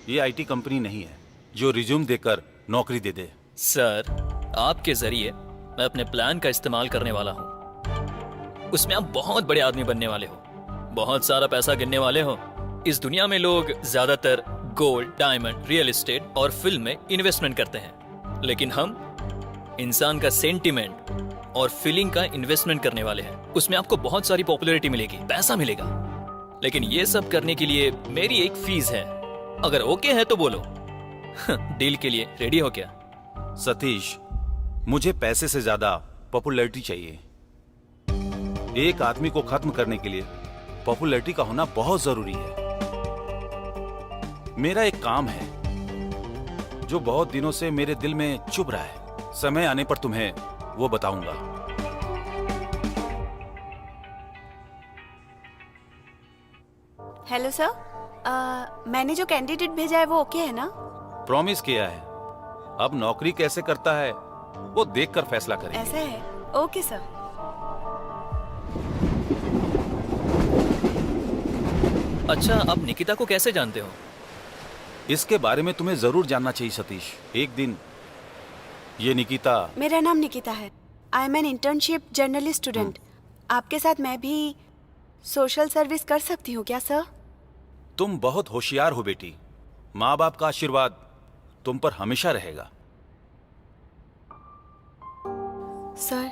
ये IT कंपनी नहीं है जो रिज्यूम देकर नौकरी दे दे। सर, आपके जरिए मैं अपने प्लान का इस्तेमाल करने वाला हूँ। उसमें आप बहुत बड़े आदमी बनने वाले हो, बहुत सारा पैसा गिनने वाले हो। इस दुनिया में लोग ज्यादातर गोल्ड, डायमंड, रियल एस्टेट और फिल्म में इन्वेस्टमेंट करते हैं, लेकिन हम इंसान का सेंटिमेंट और फीलिंग का इन्वेस्टमेंट करने वाले हैं। उसमें आपको बहुत सारी पॉपुलैरिटी मिलेगी, पैसा मिलेगा, लेकिन ये सब करने के लिए मेरी एक फीस है। अगर ओके है तो बोलो। डील के लिए रेडी हो क्या? सतीश, मुझे पैसे से ज्यादा पॉपुलैरिटी चाहिए। एक आदमी को खत्म करने के लिए पॉपुलैरिटी का होना बहुत जरूरी है। मेरा एक काम है जो बहुत दिनों से मेरे दिल में चुभ रहा है। समय आने पर तुम्हें वो बताऊंगा। हेलो सर, मैंने जो कैंडिडेट भेजा है वो ओके है ना? प्रॉमिस किया है। अब नौकरी कैसे करता है वो देखकर फैसला करेंगे। ऐसा है? Okay sir. अच्छा, आप निकिता को कैसे जानते हो? इसके बारे में तुम्हें जरूर जानना चाहिए सतीश। एक दिन ये निकिता। मेरा नाम निकिता है। I am an internship journalist student. आपके साथ मैं भी सोशल सर्विस कर सकती हूँ क्या सर? तुम बहुत होशियार हो बेटी। माँ बाप का आशीर्वाद तुम पर हमेशा रहेगा। सर,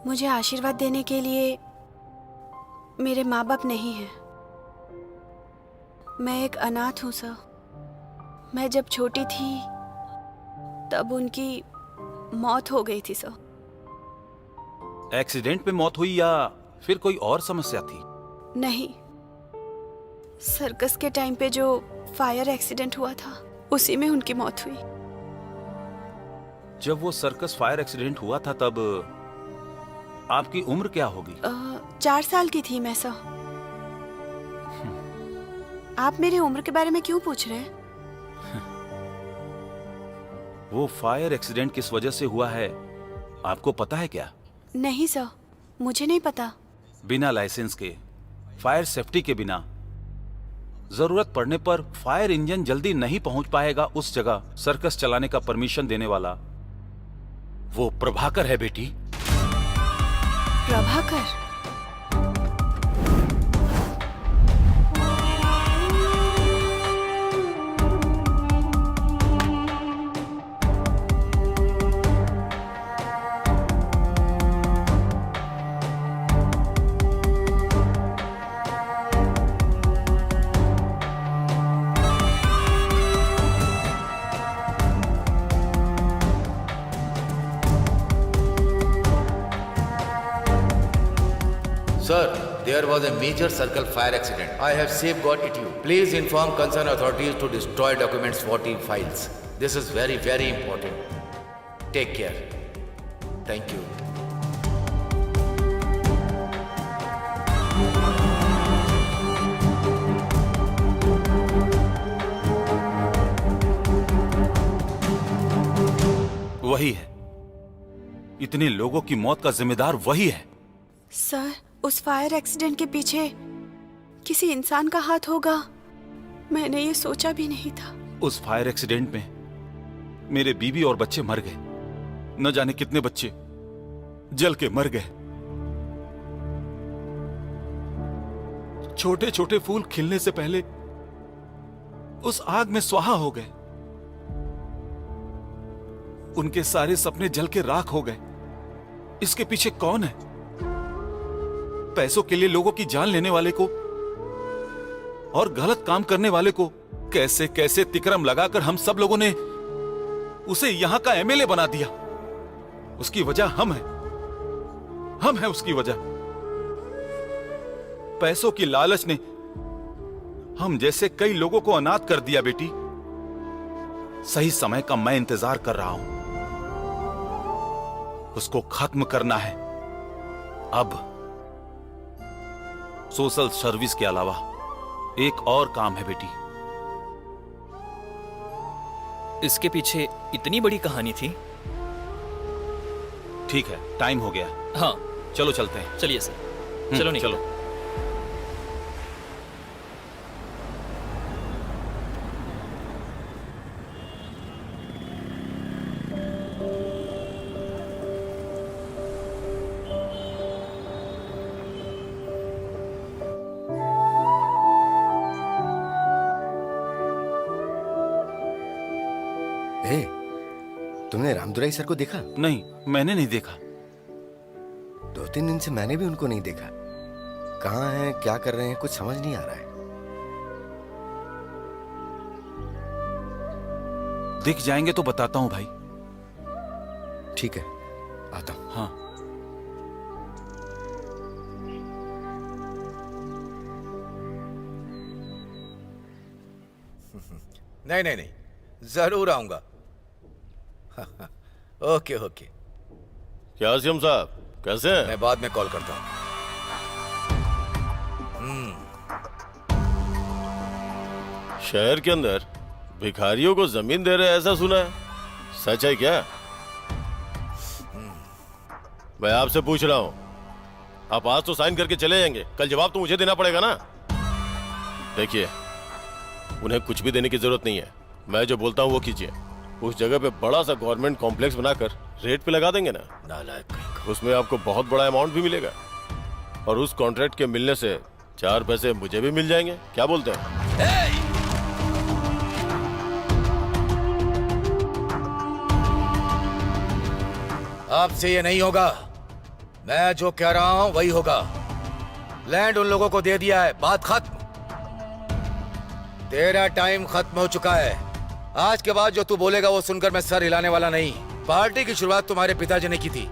मुझे आशीर्वाद देने के लिए मेरे माँ बाप नहीं हैं। मैं एक अनाथ हूँ सर। मैं जब छोटी थी तब उनकी मौत हो गई थी सर। एक्सीडेंट में मौत हुई या फिर कोई और समस्या थी? नहीं, सर्कस के टाइम पे जो फायर एक्सीडेंट हुआ था उसी में उनकी मौत हुई। जब वो सर्कस फायर एक्सीडेंट हुआ था तब आपकी उम्र क्या होगी? 4 साल की थी मैं सर। आप मेरी उम्र के बारे में क्यों पूछ रहे हैं? वो फायर एक्सीडेंट किस वजह से हुआ है आपको पता है क्या? नहीं सर, मुझे नहीं पता। बिना लाइसेंस के, फायर सेफ्टी के बिना, जरूरत पड़ने पर फायर इंजन जल्दी नहीं पहुंच पाएगा उस जगह सर्कस चलाने का परमिशन देने वाला वो प्रभाकर है बेटी। Prabhakar? Sir, there was a major circle fire accident. I have safeguarded you. Please inform concerned authorities to destroy documents 40 files. This is very, very important. Take care. Thank you. वही है, इतने लोगों की मौत का जिम्मेदार वही है। सर, उस फायर एक्सीडेंट के पीछे किसी इंसान का हाथ होगा, मैंने ये सोचा भी नहीं था। उस फायर एक्सीडेंट में मेरे बीवी और बच्चे मर गए। न जाने कितने बच्चे जल के मर गए। छोटे छोटे फूल खिलने से पहले उस आग में स्वाहा हो गए। उनके सारे सपने जल के राख हो गए। इसके पीछे कौन है? पैसों के लिए लोगों की जान लेने वाले को और गलत काम करने वाले को कैसे कैसे तिकरम लगाकर हम सब लोगों ने उसे यहां का एमएलए बना दिया। उसकी वजह हम है उसकी वजह। पैसों की लालच ने हम जैसे कई लोगों को अनाथ कर दिया। बेटी, सही समय का मैं इंतजार कर रहा हूं। उसको खत्म करना है। अब सोशल सर्विस के अलावा एक और काम है बेटी। इसके पीछे इतनी बड़ी कहानी थी? ठीक है, टाइम हो गया। हाँ, चलो चलते हैं। चलिए सर, चलो निकलो। चलो। तुमने रामदुराई सर को देखा? नहीं, मैंने नहीं देखा। 2-3 दिन से मैंने भी उनको नहीं देखा। कहाँ हैं, क्या कर रहे हैं, कुछ समझ नहीं आ रहा है। दिख जाएंगे तो बताता हूं भाई। ठीक है, आता हूं। हाँ। नहीं नहीं नहीं, जरूर आऊंगा। Okay okay. क्या सीएम साहब, कैसे हैं? मैं बाद में कॉल करता हूँ। शहर के अंदर भिखारियों को जमीन दे रहे हैं, ऐसा सुना है, सच है क्या? मैं आपसे पूछ रहा हूँ, आप आज तो साइन करके चले जाएंगे, कल जवाब तो मुझे देना पड़ेगा ना। देखिए, उन्हें कुछ भी देने की जरूरत नहीं है। मैं जो बोलता हूँ वो कीजिए। उस जगह पे बड़ा सा गवर्नमेंट कॉम्प्लेक्स बनाकर रेट पे लगा देंगे ना, उसमें आपको बहुत बड़ा अमाउंट भी मिलेगा और उस कॉन्ट्रैक्ट के मिलने से 4 पैसे मुझे भी मिल जाएंगे। क्या बोलते हैं? आपसे ये नहीं होगा। मैं जो कह रहा हूं वही होगा। लैंड उन लोगों को दे दिया है, बात खत्म। तेरा टाइम खत्म हो चुका है। आज के बाद जो तू बोलेगा वो सुनकर मैं सर हिलाने वाला नहीं। पार्टी की शुरुआत तुम्हारे पिताजी ने की थी,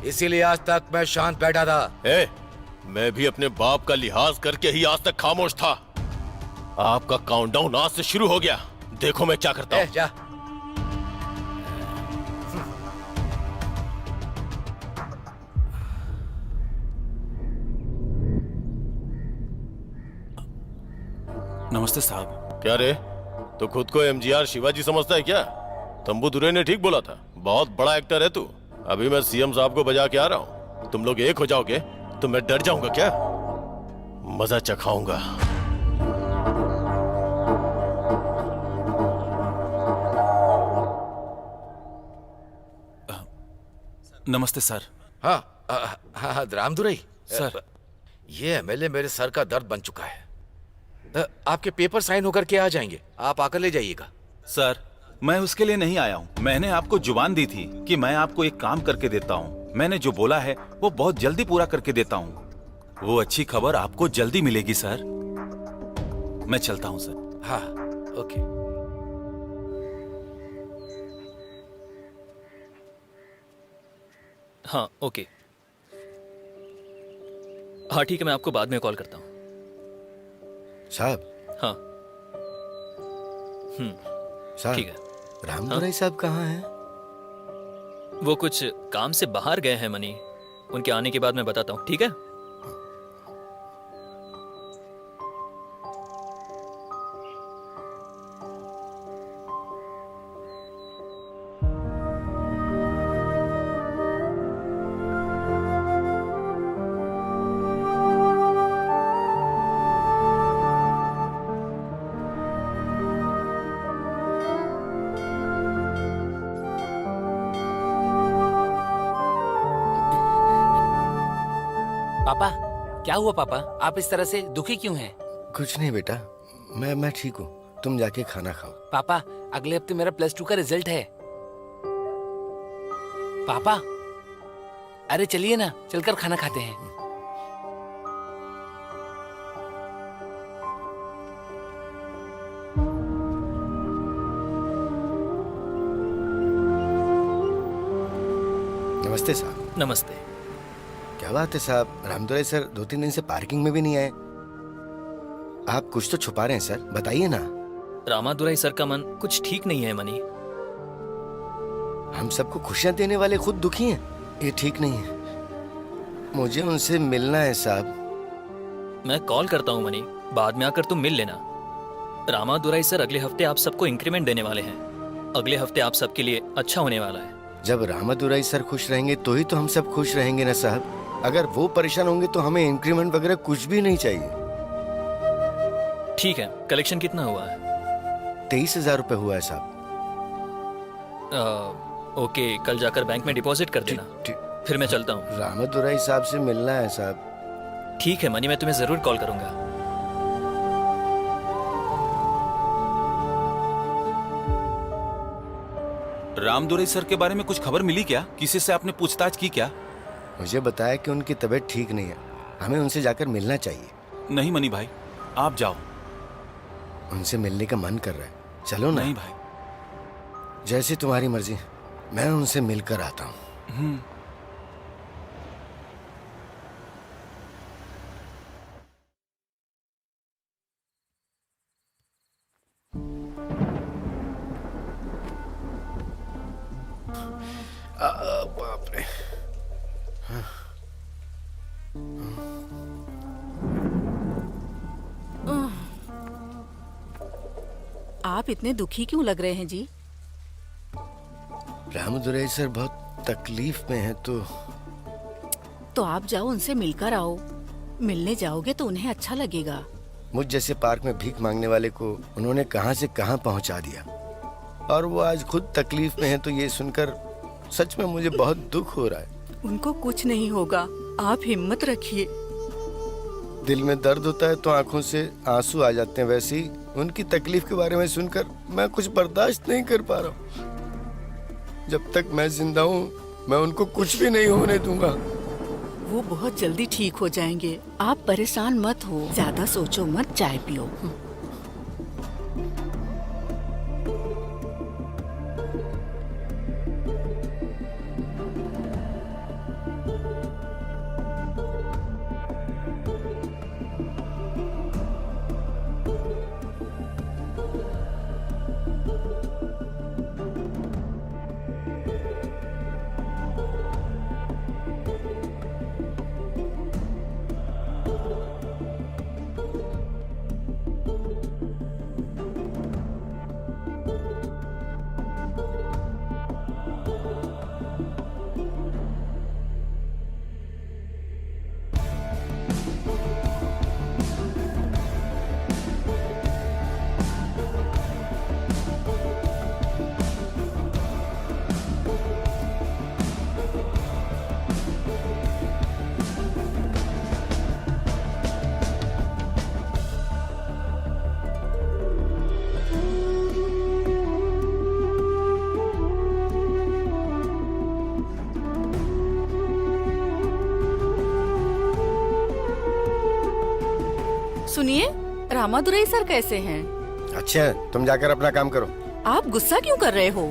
इसीलिए आज तक मैं शांत बैठा था। मैं भी अपने बाप का लिहाज करके ही आज तक खामोश था। आपका काउंटडाउन आज से शुरू हो गया। देखो मैं क्या करता हूँ। जा। नमस्ते साहब। क्या रे, तो खुद को एमजीआर शिवाजी समझता है क्या? तंबू दुरे ने ठीक बोला था, बहुत बड़ा एक्टर है तू। अभी मैं सीएम साहब को बजा के आ रहा हूँ। तुम लोग एक हो जाओगे तो मैं डर जाऊंगा क्या? मजा चखाऊंगा। नमस्ते सर। हाँ, रामदुराई सर, ये एमएलए मेरे सर का दर्द बन चुका है। आपके पेपर साइन होकर के आ जाएंगे, आप आकर ले जाइएगा। सर, मैं उसके लिए नहीं आया हूँ। मैंने आपको जुबान दी थी कि मैं आपको एक काम करके देता हूँ। मैंने जो बोला है वो बहुत जल्दी पूरा करके देता हूँ। वो अच्छी खबर आपको जल्दी मिलेगी सर। मैं चलता हूँ सर। हाँ, ओके। हाँ, ओके। हाँ ठीक है, मैं आपको बाद में कॉल करता हूँ। साहब। हाँ। साहब। ठीक है। रामदुराई साहब कहाँ हैं? वो कुछ काम से बाहर गए हैं मनी। उनके आने के बाद मैं बताता हूँ, ठीक है? पापा, क्या हुआ पापा? आप इस तरह से दुखी क्यों हैं? कुछ नहीं बेटा, मैं ठीक हूँ। तुम जाके खाना खाओ। पापा, अगले हफ्ते मेरा +2 का रिजल्ट है। पापा, अरे चलिए ना, चलकर खाना खाते हैं। नमस्ते साहब। नमस्ते। क्या बात है साहब, रामदुराई सर 2-3 दिन से पार्किंग में भी नहीं आए। आप कुछ तो छुपा रहे हैं सर, बताइए ना। रामादुराई सर का मन कुछ ठीक नहीं है मनी। हम सबको खुशियां देने वाले खुद दुखी हैं, ये ठीक नहीं है। मुझे उनसे मिलना है साहब। मैं कॉल करता हूँ मनी, बाद में आकर तुम मिल लेना। रामादुराई सर अगले हफ्ते आप सबको इंक्रीमेंट देने वाले हैं। अगले हफ्ते आप सबके लिए अच्छा होने वाला है। जब रामादुराई सर खुश रहेंगे तो ही तो हम सब खुश रहेंगे ना साहब। अगर वो परेशान होंगे तो हमें इंक्रीमेंट वगैरह कुछ भी नहीं चाहिए। ठीक है, कलेक्शन कितना हुआ है? 23,000 रुपए हुआ है साहब। ओके, कल जाकर बैंक में डिपॉजिट कर देना। फिर मैं चलता हूँ। रामादुराई साहब से मिलना है साहब। ठीक है मनी, मैं तुम्हें जरूर कॉल करूंगा। रामदुराई सर के बारे में कुछ खबर मिली क्या? किसी से आपने पूछताछ की क्या? मुझे बताया कि उनकी तबीयत ठीक नहीं है, हमें उनसे जाकर मिलना चाहिए। नहीं मनी भाई, आप जाओ। उनसे मिलने का मन कर रहा है, चलो ना। नहीं भाई, जैसी तुम्हारी मर्जी, मैं उनसे मिलकर आता हूँ। बाप रे। आप इतने दुखी क्यों लग रहे हैं जी? रामदुराई सर बहुत तकलीफ में हैं तो आप जाओ, उनसे मिलकर आओ। मिलने जाओगे तो उन्हें अच्छा लगेगा। मुझ जैसे पार्क में भीख मांगने वाले को उन्होंने कहां से कहां पहुंचा दिया, और वो आज खुद तकलीफ में हैं, तो ये सुनकर सच में मुझे बहुत दुख हो रहा है। उनको कुछ नहीं होगा, आप हिम्मत रखिए। दिल में दर्द होता है तो आंखों से आंसू आ जाते हैं, वैसे ही उनकी तकलीफ के बारे में सुनकर मैं कुछ बर्दाश्त नहीं कर पा रहा हूँ। जब तक मैं जिंदा हूँ मैं उनको कुछ भी नहीं होने दूंगा। वो बहुत जल्दी ठीक हो जाएंगे, आप परेशान मत हो, ज्यादा सोचो मत, चाय पियो। सुनिए, रामादुराई सर कैसे हैं? अच्छा, तुम जाकर अपना काम करो। आप गुस्सा क्यों कर रहे हो?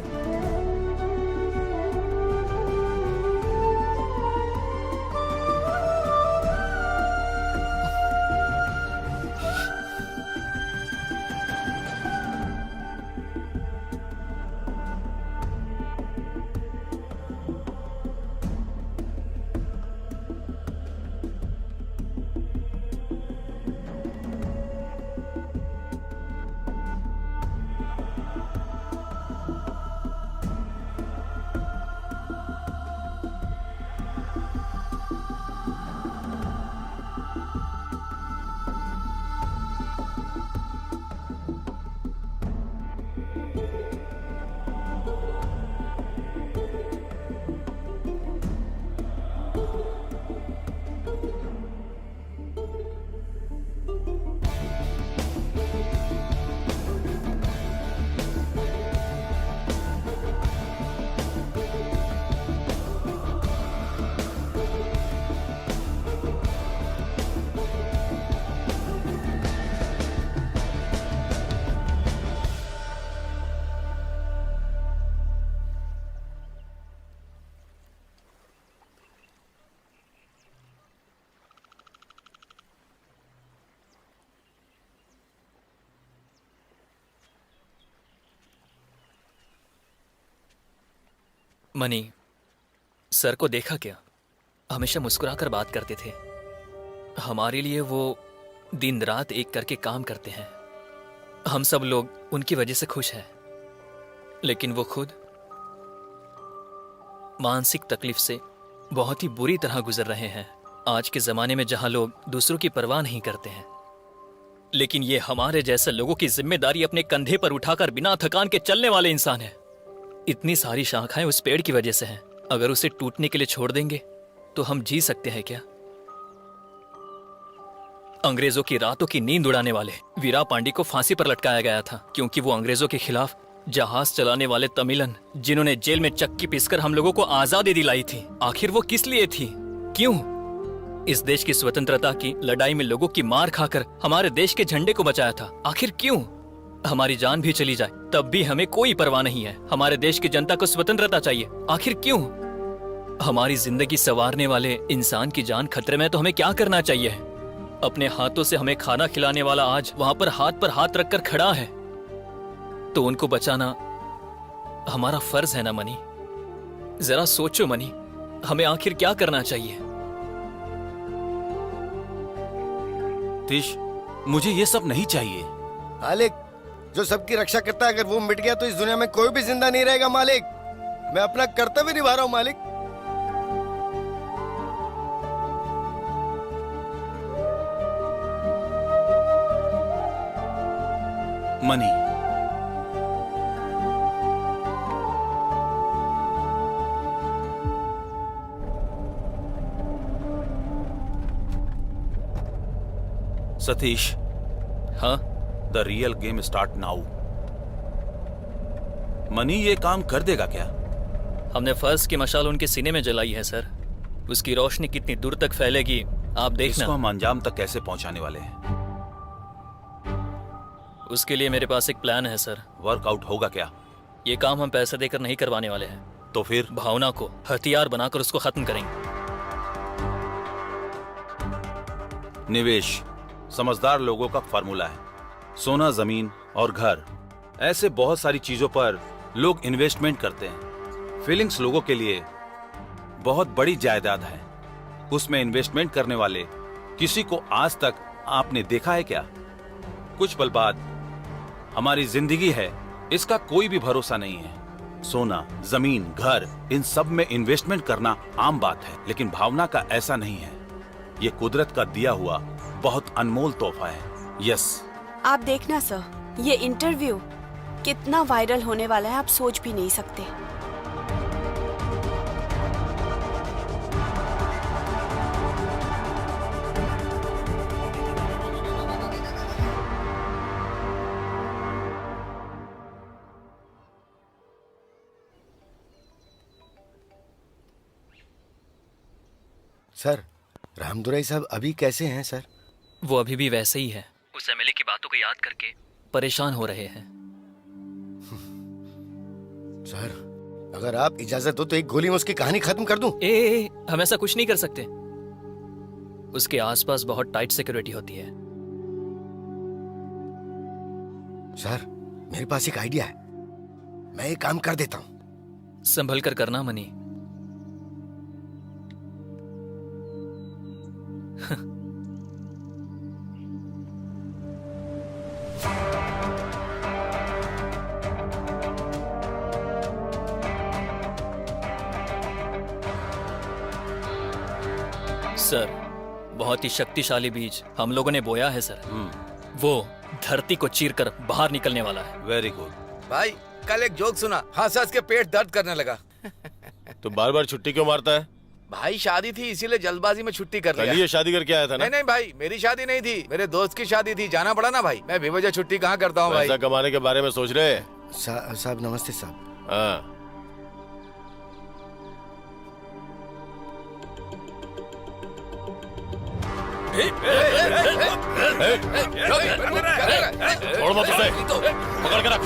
मनी, सर को देखा क्या? हमेशा मुस्कुराकर बात करते थे। हमारे लिए वो दिन रात एक करके काम करते हैं। हम सब लोग उनकी वजह से खुश हैं। लेकिन वो खुद मानसिक तकलीफ से बहुत ही बुरी तरह गुजर रहे हैं। आज के जमाने में जहां लोग दूसरों की परवाह नहीं करते हैं, लेकिन ये हमारे जैसे लोगों की जिम्मेदारी अपने कंधे पर उठाकर बिना थकान के चलने वाले इंसान हैं। इतनी सारी शाखाएं उस पेड़ की वजह से हैं। अगर उसे टूटने के लिए छोड़ देंगे तो हम जी सकते हैं क्या? अंग्रेजों की रातों की नींद उड़ाने वाले वीरा पांडी को फांसी पर लटकाया गया था क्योंकि वो अंग्रेजों के खिलाफ जहाज चलाने वाले तमिलन, जिन्होंने जेल में चक्की पीसकर हम लोगों को आजादी दिलाई थी। आखिर वो किस लिए थी? क्यों? इस देश की स्वतंत्रता की लड़ाई में लोगों की मार खाकर हमारे देश के झंडे को बचाया था। आखिर क्यों? हमारी जान भी चली जाए तब भी हमें कोई परवाह नहीं है। हमारे देश की जनता को स्वतंत्रता चाहिए। आखिर क्यों? हमारी जिंदगी संवारने वाले इंसान की जान खतरे में तो हमें क्या करना चाहिए? अपने हाथों से हमें खाना खिलाने वाला आज वहां पर हाथ रखकर खड़ा है, तो उनको बचाना हमारा फर्ज है ना मनी? जरा सोचो मनी, हमें आखिर क्या करना चाहिए? तीश, मुझे ये सब नहीं चाहिए। मालिक, जो सबकी रक्षा करता है, अगर वो मिट गया तो इस दुनिया में कोई भी जिंदा नहीं रहेगा मालिक। मैं अपना कर्तव्य निभा रहा हूँ मालिक। मनी, सतीश, हाँ? The real game start now. Money ये काम कर देगा क्या? हमने फर्ज की मशाल उनके सीने में जलाई है सर। उसकी रोशनी कितनी दूर तक फैलेगी आप देखना। इसको हम अंजाम तक कैसे पहुंचाने वाले हैं? उसके लिए मेरे पास एक प्लान है सर। वर्कआउट होगा क्या? ये काम हम पैसे देकर नहीं करवाने वाले हैं। तो फिर? भावना को हथियार बनाकर उसको खत्म करेंगे। निवेश समझदार लोगों का फार्मूला है। सोना, जमीन और घर, ऐसे बहुत सारी चीजों पर लोग इन्वेस्टमेंट करते हैं। फीलिंग्स लोगों के लिए बहुत बड़ी जायदाद है। उसमें इन्वेस्टमेंट करने वाले किसी को आज तक आपने देखा है क्या? कुछ पल बाद हमारी जिंदगी है, इसका कोई भी भरोसा नहीं है। सोना, जमीन, घर, इन सब में इन्वेस्टमेंट करना आम बात है, लेकिन भावना का ऐसा नहीं है। ये कुदरत का दिया हुआ बहुत अनमोल तोहफा है। यस, आप देखना सर, ये इंटरव्यू कितना वायरल होने वाला है आप सोच भी नहीं सकते। सर, रामदुराई साहब अभी कैसे हैं सर? वो अभी भी वैसे ही है। उस एमएलए की बातों को याद करके परेशान हो रहे हैं। सर, अगर आप इजाजत दो तो एक गोली में उसकी कहानी खत्म कर दूं। हम ऐसा कुछ नहीं कर सकते। उसके आसपास बहुत टाइट सिक्योरिटी होती है। सर, मेरे पास एक आइडिया है, मैं एक काम कर देता हूं। संभल कर करना मनी। सर, बहुत ही शक्तिशाली बीज हम लोगों ने बोया है सर। वो धरती को चीरकर बाहर निकलने वाला है। Very good. भाई, कल एक जोक सुना, हंस हंस के पेट दर्द करने लगा। तो बार बार छुट्टी क्यों मारता है? भाई शादी थी इसीलिए जल्दबाजी में छुट्टी कर कल लिया। ये शादी करके आया था ना? नहीं भाई, मेरी शादी नहीं थी, मेरे दोस्त की शादी थी, जाना पड़ा ना भाई। मैं बेवजह छुट्टी कहाँ करता हूँ भाई। पैसा कमाने के बारे में सोच रहे हैं? साहब नमस्ते साहब। हाँ, छोड़ मत उसे, पकड़ के रख।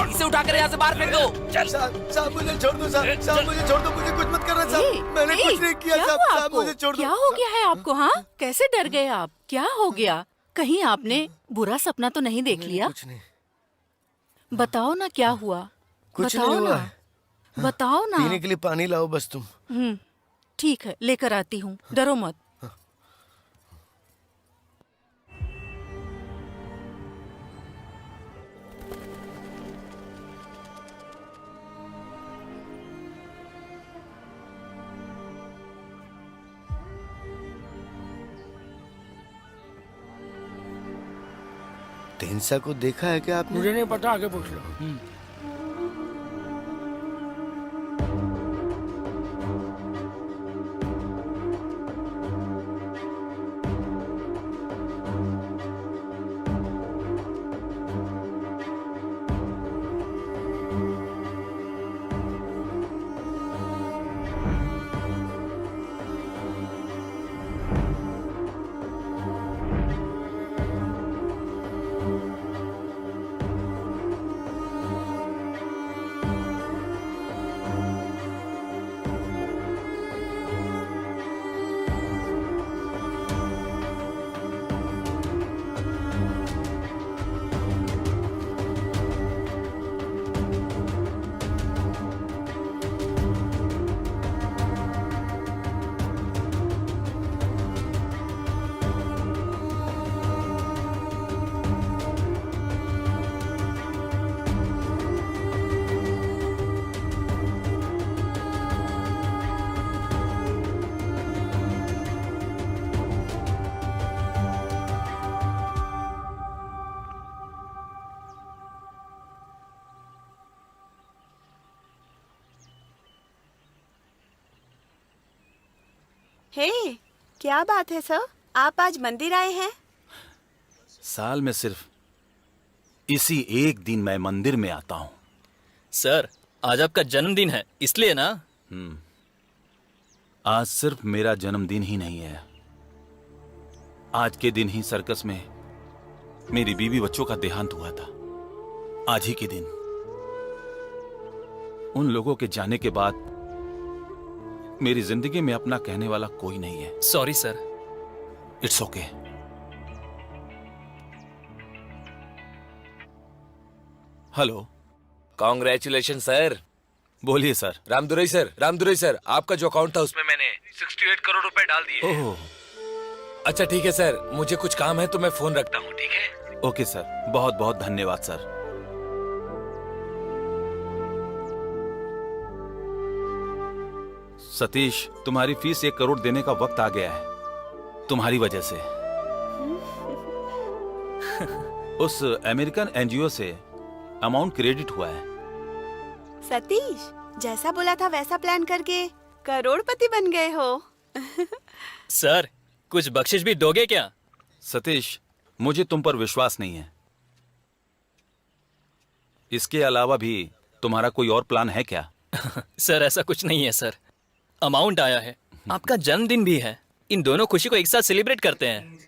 इसे उठाकर यहाँ से बाहर फेंक दो। साहब मुझे छोड़ दो साहब मुझे छोड़ दो, मुझे कुछ मत करना साहब। मैंने कुछ नहीं किया साहब, मुझे छोड़ दो। क्या हो गया है आपको? हाँ, कैसे डर गए आप? क्या हो गया? कहीं आपने बुरा सपना तो नहीं देख लिया? कुछ नहीं। बताओ ना क्या हुआ? कुछ बताओ नहीं हुआ। ना, बताओ ना। पीने के लिए पानी लाओ बस तुम। ठीक है, लेकर आती हूँ, डरो मत। तेंसा को देखा है क्या आपने? मुझे नहीं पता, आगे पूछ लो। हे, क्या बात है सर? आप आज मंदिर आए हैं? साल में सिर्फ इसी एक दिन मैं मंदिर में आता हूँ। सर, आज आपका जन्मदिन है, इसलिए ना? आज सिर्फ मेरा जन्मदिन ही नहीं है, आज के दिन ही सर्कस में मेरी बीवी बच्चों का देहांत हुआ था। आज ही के दिन। उन लोगों के जाने के बाद मेरी जिंदगी में अपना कहने वाला कोई नहीं है। Sorry sir. It's okay. Hello. Congratulation sir. बोलिए सर। रामदुरई सर, आपका जो अकाउंट था उसमें मैंने 68 करोड़ रुपए डाल दिए। ओह, अच्छा ठीक है सर, मुझे कुछ काम है तो मैं फोन रखता हूँ, ठीक है? ओके सर, बहुत बहुत धन्यवाद सर। सतीश, तुम्हारी फीस 1 करोड़ देने का वक्त आ गया है, तुम्हारी वजह से। उस अमेरिकन एनजीओ से अमाउंट क्रेडिट हुआ है। सतीश, जैसा बोला था वैसा प्लान करके करोड़पति बन गए हो। सर, कुछ बख्शिश भी दोगे क्या? सतीश, मुझे तुम पर विश्वास नहीं है। इसके अलावा भी तुम्हारा कोई और प्लान है क्या? सर, ऐसा कुछ नहीं है सर। अमाउंट आया है, आपका जन्मदिन भी है, इन दोनों खुशी को एक साथ सेलिब्रेट करते हैं।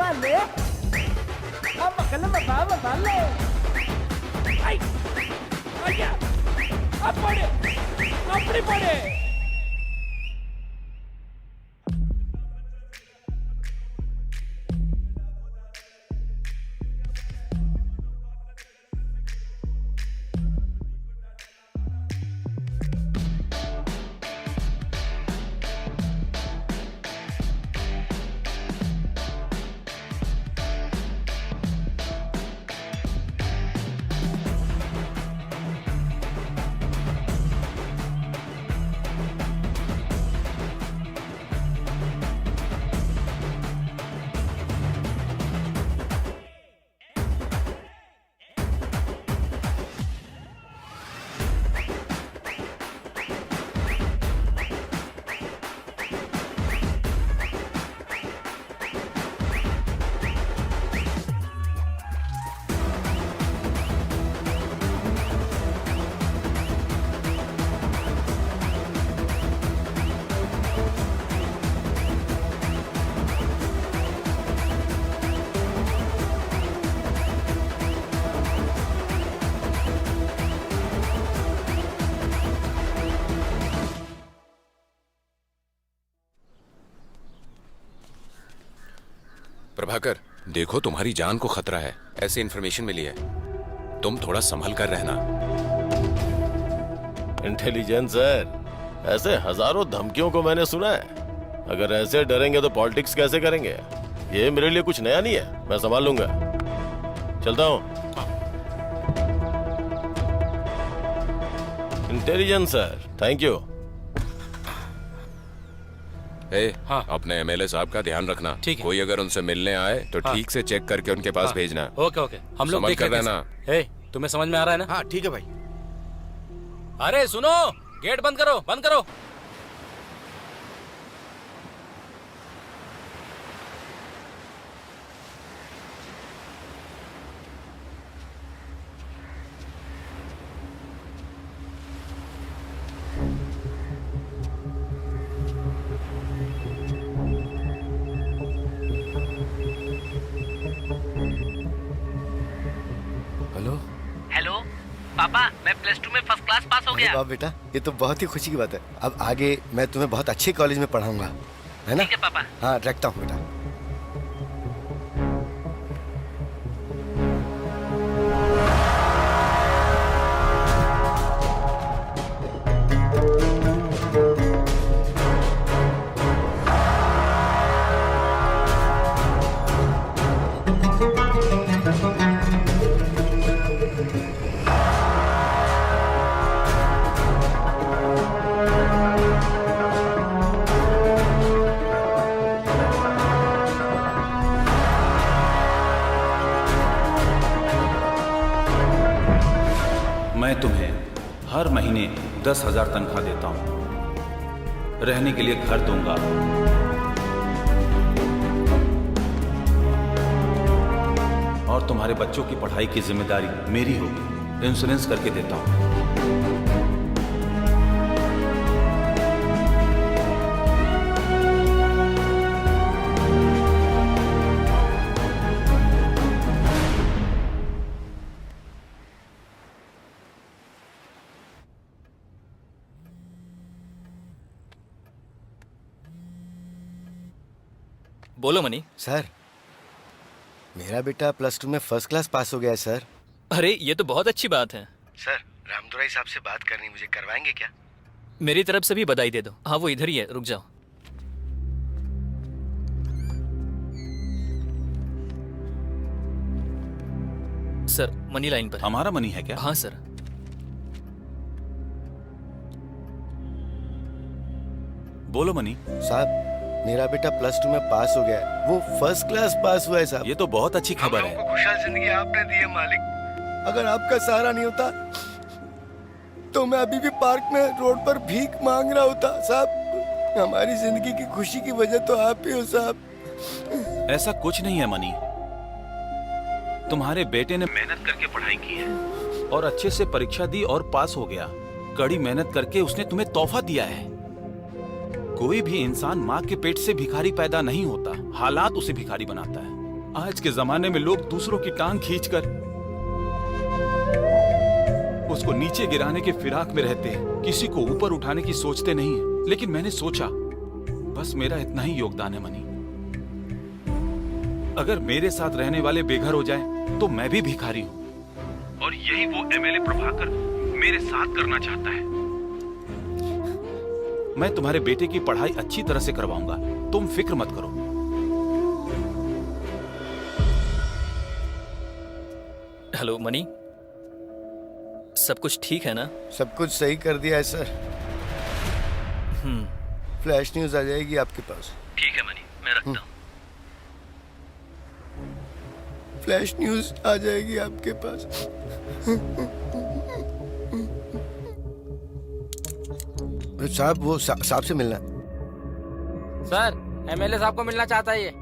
Vale. Apa kalau baba vale? Ay. Aya. Apade. Apade pade. Prabhakar, देखो तुम्हारी जान को खतरा है, ऐसी इन्फॉर्मेशन मिली है, तुम थोड़ा संभल कर रहना। इंटेलिजेंस सर, ऐसे हजारों धमकियों को मैंने सुना है। अगर ऐसे डरेंगे तो पॉलिटिक्स कैसे करेंगे? ये मेरे लिए कुछ नया नहीं है, मैं संभाल लूंगा। चलता हूँ। Intelligence sir, thank you. हाँ। अपने एमएलए साहब का ध्यान रखना। ठीक है। कोई अगर उनसे मिलने आए तो ठीक से चेक करके उनके पास भेजना। ओके ओके, हम लोग समझ कर रहना। तुम्हें समझ में आ रहा है ना? हाँ ठीक है भाई। अरे सुनो, गेट बंद करो, बंद करो। हेलो पापा, मैं +2 में फर्स्ट क्लास पास हो गया। वाह बेटा, ये तो बहुत ही खुशी की बात है। अब आगे मैं तुम्हें बहुत अच्छे कॉलेज में पढ़ाऊंगा, है ना? ठीक है पापा। हाँ, रखता हूँ बेटा। मैं तुम्हें हर महीने 10,000 तनख्वाह देता हूं, रहने के लिए घर दूंगा, और तुम्हारे बच्चों की पढ़ाई की जिम्मेदारी मेरी होगी। इंश्योरेंस करके देता हूं। बोलो मनी। सर, मेरा बेटा +2 में फर्स्ट क्लास पास हो गया है सर। अरे ये तो बहुत अच्छी बात है। सर, रामदुराई साहब से बात करनी, मुझे करवाएंगे क्या? मेरी तरफ से भी बधाई दे दो। हाँ वो इधर ही है, रुक जाओ। सर मनी लाइन पर। हमारा मनी है क्या? हाँ सर। बोलो मनी। साहब, मेरा बेटा +2 में पास हो गया है, वो फर्स्ट क्लास पास हुआ है साहब। ये तो बहुत अच्छी खबर है। खुशहाल जिंदगी आपने दी है मालिक। अगर आपका सहारा नहीं होता तो मैं अभी भी पार्क में रोड पर भीख मांग रहा होता साहब। हमारी जिंदगी की खुशी की वजह तो आप ही हो साहब। ऐसा कुछ नहीं है मनी, तुम्हारे बेटे ने मेहनत करके पढ़ाई की है और अच्छे से परीक्षा दी और पास हो गया। कड़ी मेहनत करके उसने तुम्हें तोहफा दिया है। कोई भी इंसान माँ के पेट से भिखारी पैदा नहीं होता, हालात उसे भिखारी बनाता है। आज के जमाने में लोग दूसरों की टांग खींचकर उसको नीचे गिराने के फिराक में रहते हैं, किसी को ऊपर उठाने की सोचते नहीं है। लेकिन मैंने सोचा बस मेरा इतना ही योगदान है मनी। अगर मेरे साथ रहने वाले बेघर हो जाएं, तो मैं भी भिखारी हूं। और यही वो एमएलए प्रभाकर मेरे साथ करना चाहता है। मैं तुम्हारे बेटे की पढ़ाई अच्छी तरह से करवाऊंगा, तुम फिक्र मत करो। हेलो मनी, सब कुछ ठीक है ना? सब कुछ सही कर दिया है सर। फ्लैश न्यूज आ जाएगी आपके पास। ठीक है मनी, मैं रखता हूँ। फ्लैश न्यूज आ जाएगी आपके पास। साहब वो साहब से मिलना। सर, एमएलए साहब को मिलना चाहता है ये।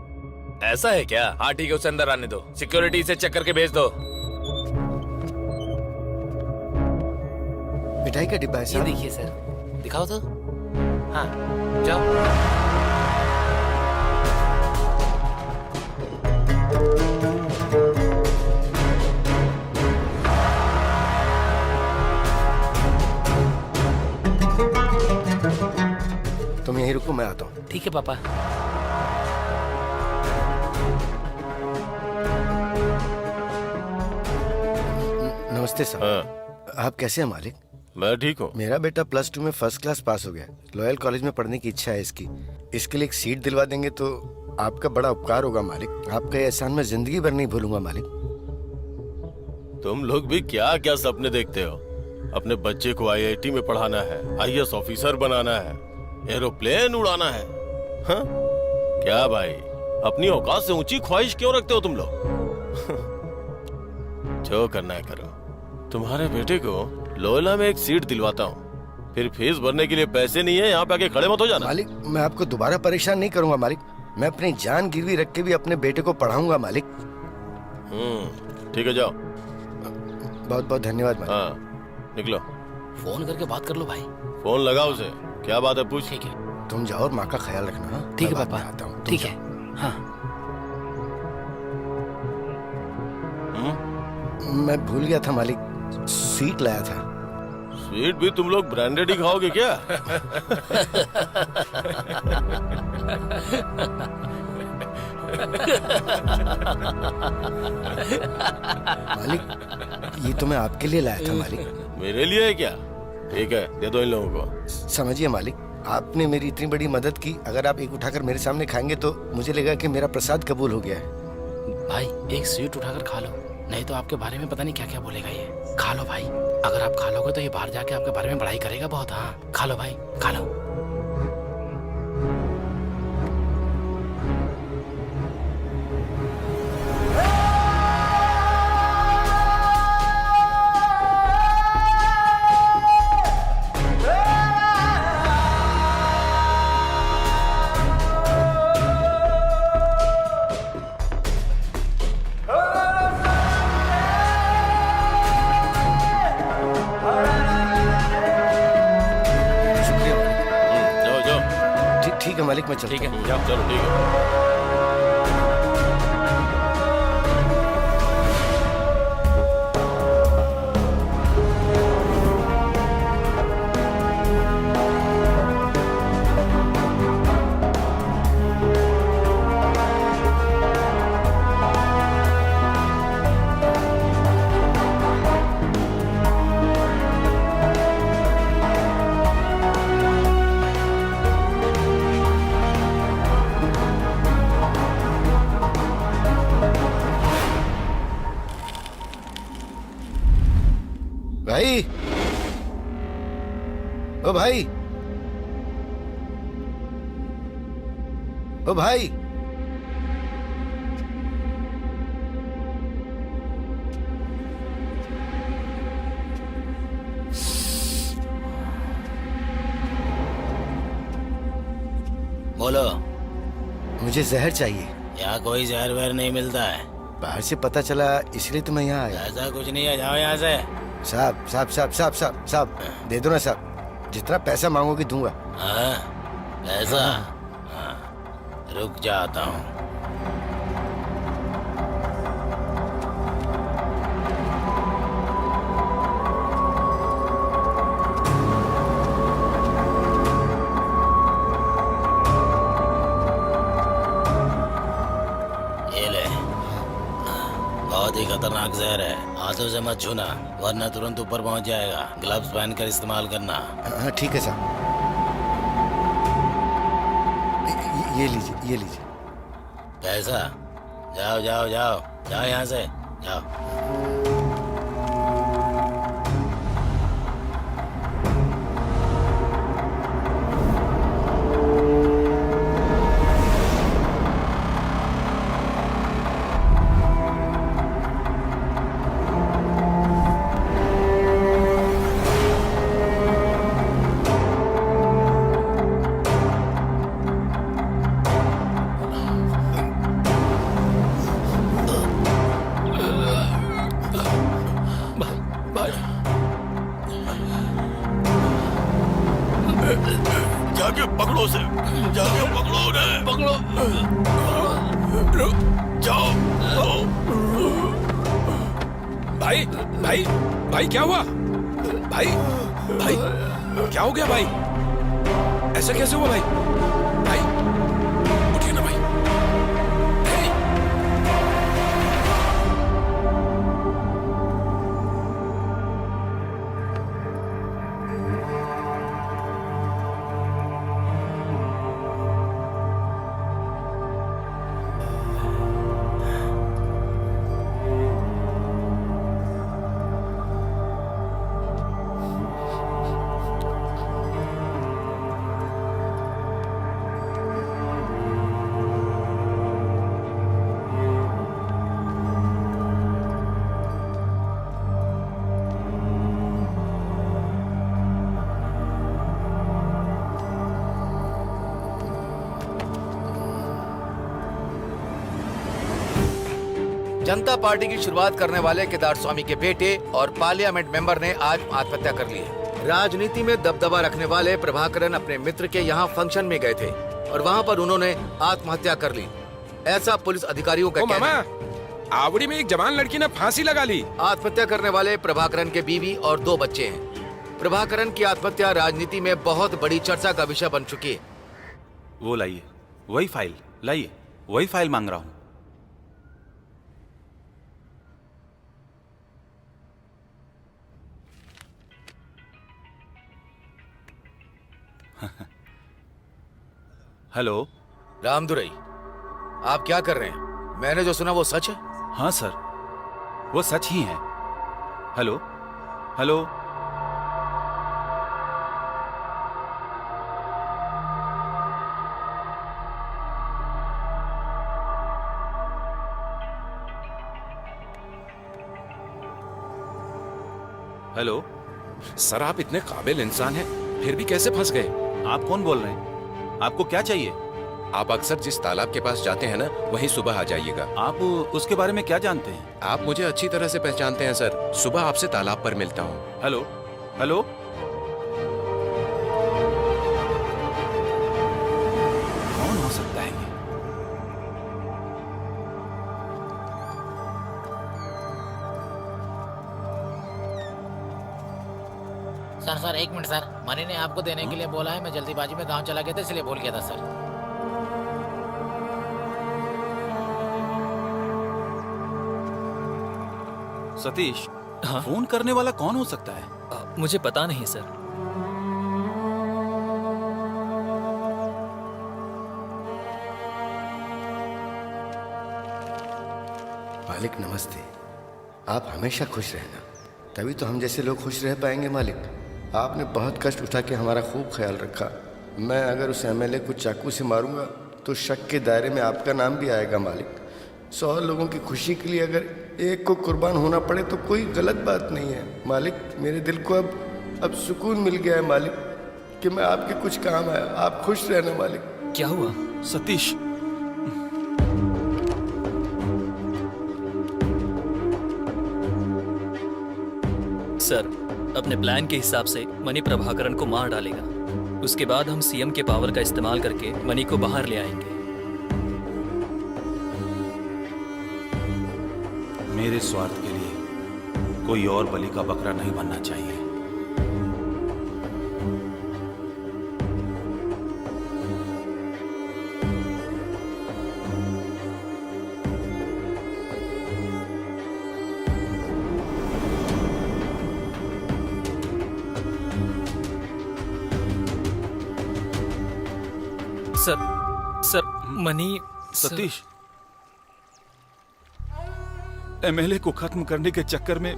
ऐसा है क्या? हाँ ठीक है, उसे अंदर आने दो। सिक्योरिटी से चेक करके भेज दो। मिठाई का डिब्बा है ये साहब। देखिए सर, दिखाओ तो। हाँ, जाओ। तुम यहीं रुको, मैं आता हूँ। ठीक है पापा। नमस्ते सर। हाँ। आप कैसे हैं मालिक? मैं ठीक हूँ। मेरा बेटा +2 में फर्स्ट क्लास पास हो गया। लॉयल कॉलेज में पढ़ने की इच्छा है इसकी। इसके लिए एक सीट दिलवा देंगे तो आपका बड़ा उपकार होगा मालिक। आपका ये एहसान मैं जिंदगी भर नहीं भूलूंगा मालिक। तुम लोग भी क्या क्या सपने देखते हो। अपने बच्चे को IIT में पढ़ाना है, IAS ऑफिसर बनाना है, एरोप्लेन उड़ाना है। हाँ? क्या भाई, अपनी औकात से ऊंची ख्वाहिश क्यों रखते हो तुम लोग? जो करना है करो। तुम्हारे बेटे को लोयला में एक सीट दिलवाता हूँ, फिर फीस भरने के लिए पैसे नहीं है, यहाँ पे आके खड़े मत हो जाना। मालिक, मैं आपको दोबारा परेशान नहीं करूंगा मालिक। मैं अपनी जान गिरवी रख के भी अपने बेटे को पढ़ाऊंगा मालिक। ठीक है, जाओ। बहुत बहुत धन्यवाद मालिक। हाँ, निकलो। फोन करके बात कर लो भाई। फोन लगाओ उसे, क्या बात है पूछ। ठीक है। तुम जाओ और माँ का ख्याल रखना। हाँ? ठीक है मैं बाद पापा। में आता हूँ। ठीक है। हाँ। मैं भूल गया था मालिक, स्वीट लाया था। स्वीट भी तुम लोग ब्रांडेड ही खाओगे क्या? मालिक, ये तो मैं आपके लिए लाया था मालिक। मेरे लिए है क्या? ठीक है, दे दो इन लोगों को। समझिए मालिक, आपने मेरी इतनी बड़ी मदद की। अगर आप एक उठाकर मेरे सामने खाएंगे तो मुझे लगेगा कि मेरा प्रसाद कबूल हो गया है। भाई, एक स्वीट उठाकर खा लो, नहीं तो आपके बारे में पता नहीं क्या क्या बोलेगा ये। खा लो भाई, अगर आप खा लोगे तो ये बाहर जाके आपके बारे में बड़ाई करेगा बहुत। हाँ, खा लो भाई, खा लो। ठीक है मालिक, मैं चलता हूँ। ठीक है, जाओ। चलो ठीक है। भाई, ओ भाई, ओ भाई, बोलो। मुझे जहर चाहिए। यहाँ कोई जहर वहर नहीं मिलता है। बाहर से पता चला, इसलिए तो मैं यहाँ आया। ऐसा कुछ नहीं है, जाओ यहाँ से। साहब साहब साहब साहब साहब साहब, दे दो ना साहब, जितना पैसा मांगोगे दूंगा। हाँ, पैसा? हाँ, रुक जाता हूँ। बहुत ही खतरनाक जहर है, हाथों से मत छूना वरना तुरंत ऊपर पहुंच जाएगा। ग्लव्स पहनकर इस्तेमाल करना। हाँ ठीक है साहब। ये लीजिए, ये लीजिए। कैसा? जाओ जाओ जाओ जाओ यहाँ से जाओ। जाके पकड़ो से, जाके पकड़ो उन्हें, पकड़ो, जाओ। भाई भाई भाई क्या हुआ? भाई भाई क्या हो गया भाई? ऐसा कैसे हुआ भाई? भाई उठिए ना भाई। जनता पार्टी की शुरुआत करने वाले केदार स्वामी के बेटे और पार्लियामेंट मेंबर ने आज आत्महत्या कर ली है। राजनीति में दबदबा रखने वाले प्रभाकरन अपने मित्र के यहाँ फंक्शन में गए थे और वहाँ पर उन्होंने आत्महत्या कर ली, ऐसा पुलिस अधिकारियों का कहना है। आवड़ी में एक जवान लड़की ने फांसी लगा ली। आत्महत्या करने वाले प्रभाकरन के बीवी और 2 बच्चे हैं। प्रभाकरन की आत्महत्या राजनीति में बहुत बड़ी चर्चा का विषय बन चुकी है। वो लाइए, वही फाइल लाइए, वही फाइल मांग रहा हूँ। हेलो रामदुरई, आप क्या कर रहे हैं? मैंने जो सुना वो सच है? हाँ सर, वो सच ही है। हेलो हेलो हेलो सर, आप इतने काबिल इंसान हैं, फिर भी कैसे फंस गए? आप कौन बोल रहे हैं? आपको क्या चाहिए? आप अक्सर जिस तालाब के पास जाते हैं ना, वहीं सुबह आ जाइएगा। आप उसके बारे में क्या जानते हैं? आप मुझे अच्छी तरह से पहचानते हैं सर। सुबह आपसे तालाब पर मिलता हूँ। हेलो हेलो कौन हो सकता है ये? सर 1 मिनट सर, मनी ने आपको देने के लिए बोला है। मैं जल्दीबाजी में गांव चला गया था इसलिए भूल गया था सर। सतीश, हाँ? फोन करने वाला कौन हो सकता है? मुझे पता नहीं सर। मालिक नमस्ते। आप हमेशा खुश रहना, तभी तो हम जैसे लोग खुश रह पाएंगे। मालिक, आपने बहुत कष्ट उठा के हमारा खूब ख्याल रखा। मैं अगर उस एमएलए को चाकू से मारूंगा तो शक के दायरे में आपका नाम भी आएगा। मालिक, 100 लोगों की खुशी के लिए अगर एक को कुर्बान होना पड़े तो कोई गलत बात नहीं है। मालिक, मेरे दिल को अब सुकून मिल गया है मालिक कि मैं आपके कुछ काम आया। आप खुश रहना मालिक। क्या हुआ? सतीश, सर, अपने प्लान के हिसाब से मनी प्रभाकरन को मार डालेगा। उसके बाद हम सीएम के पावर का इस्तेमाल करके मनी को बाहर ले आएंगे। मेरे स्वार्थ के लिए कोई और बलि का बकरा नहीं बनना चाहिए। सर मनी सतीश, एमएलए को खत्म करने के चक्कर में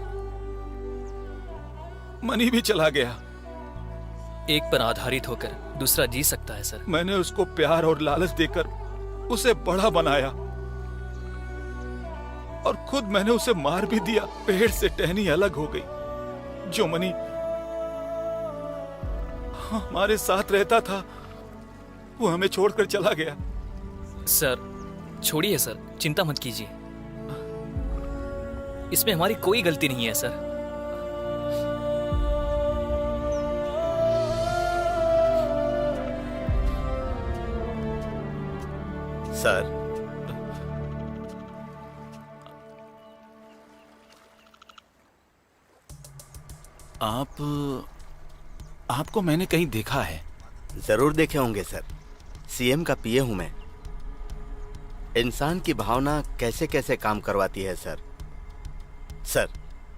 मनी भी चला गया। एक पर आधारित होकर दूसरा जी सकता है सर। मैंने उसको प्यार और लालच देकर उसे बड़ा बनाया और खुद मैंने उसे मार भी दिया। पेड़ से टहनी अलग हो गई। जो मनी हमारे साथ रहता था वो हमें छोड़कर चला गया। सर छोड़िए सर, चिंता मत कीजिए, इसमें हमारी कोई गलती नहीं है सर। सर, आपको मैंने कहीं देखा है। जरूर देखे होंगे सर, सीएम का पीए हूं मैं। इंसान की भावना कैसे कैसे काम करवाती है सर। सर,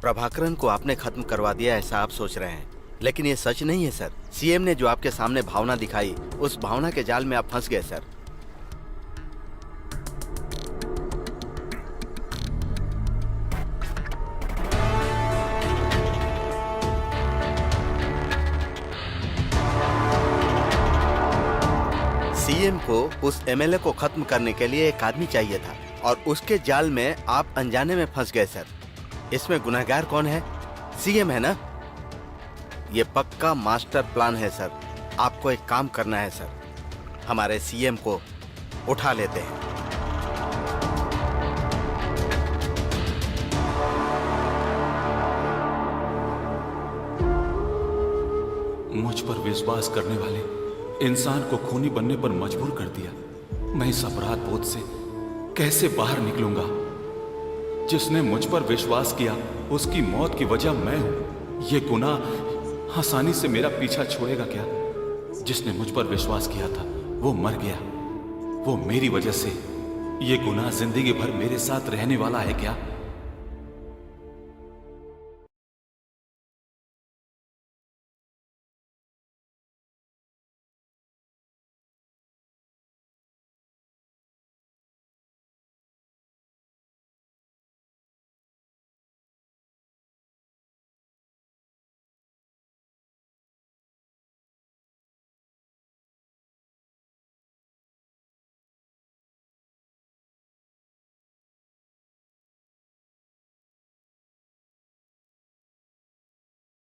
प्रभाकरन को आपने खत्म करवा दिया ऐसा आप सोच रहे हैं, लेकिन ये सच नहीं है सर। सीएम ने जो आपके सामने भावना दिखाई, उस भावना के जाल में आप फंस गए सर। सीएम को उस एमएलए को खत्म करने के लिए एक आदमी चाहिए था और उसके जाल में आप अनजाने में फंस गए सर। इसमें गुनहगार कौन है? सीएम है ना? ये पक्का मास्टर प्लान है सर। आपको एक काम करना है सर, हमारे सीएम को उठा लेते हैं। मुझ पर विश्वास करने वाले इंसान को खूनी बनने पर मजबूर कर दिया। मैं इस अपराध बोध से कैसे बाहर निकलूंगा? जिसने मुझ पर विश्वास किया उसकी मौत की वजह मैं हूं। ये गुनाह आसानी से मेरा पीछा छोड़ेगा क्या? जिसने मुझ पर विश्वास किया था वो मर गया, वो मेरी वजह से। ये गुनाह जिंदगी भर मेरे साथ रहने वाला है क्या?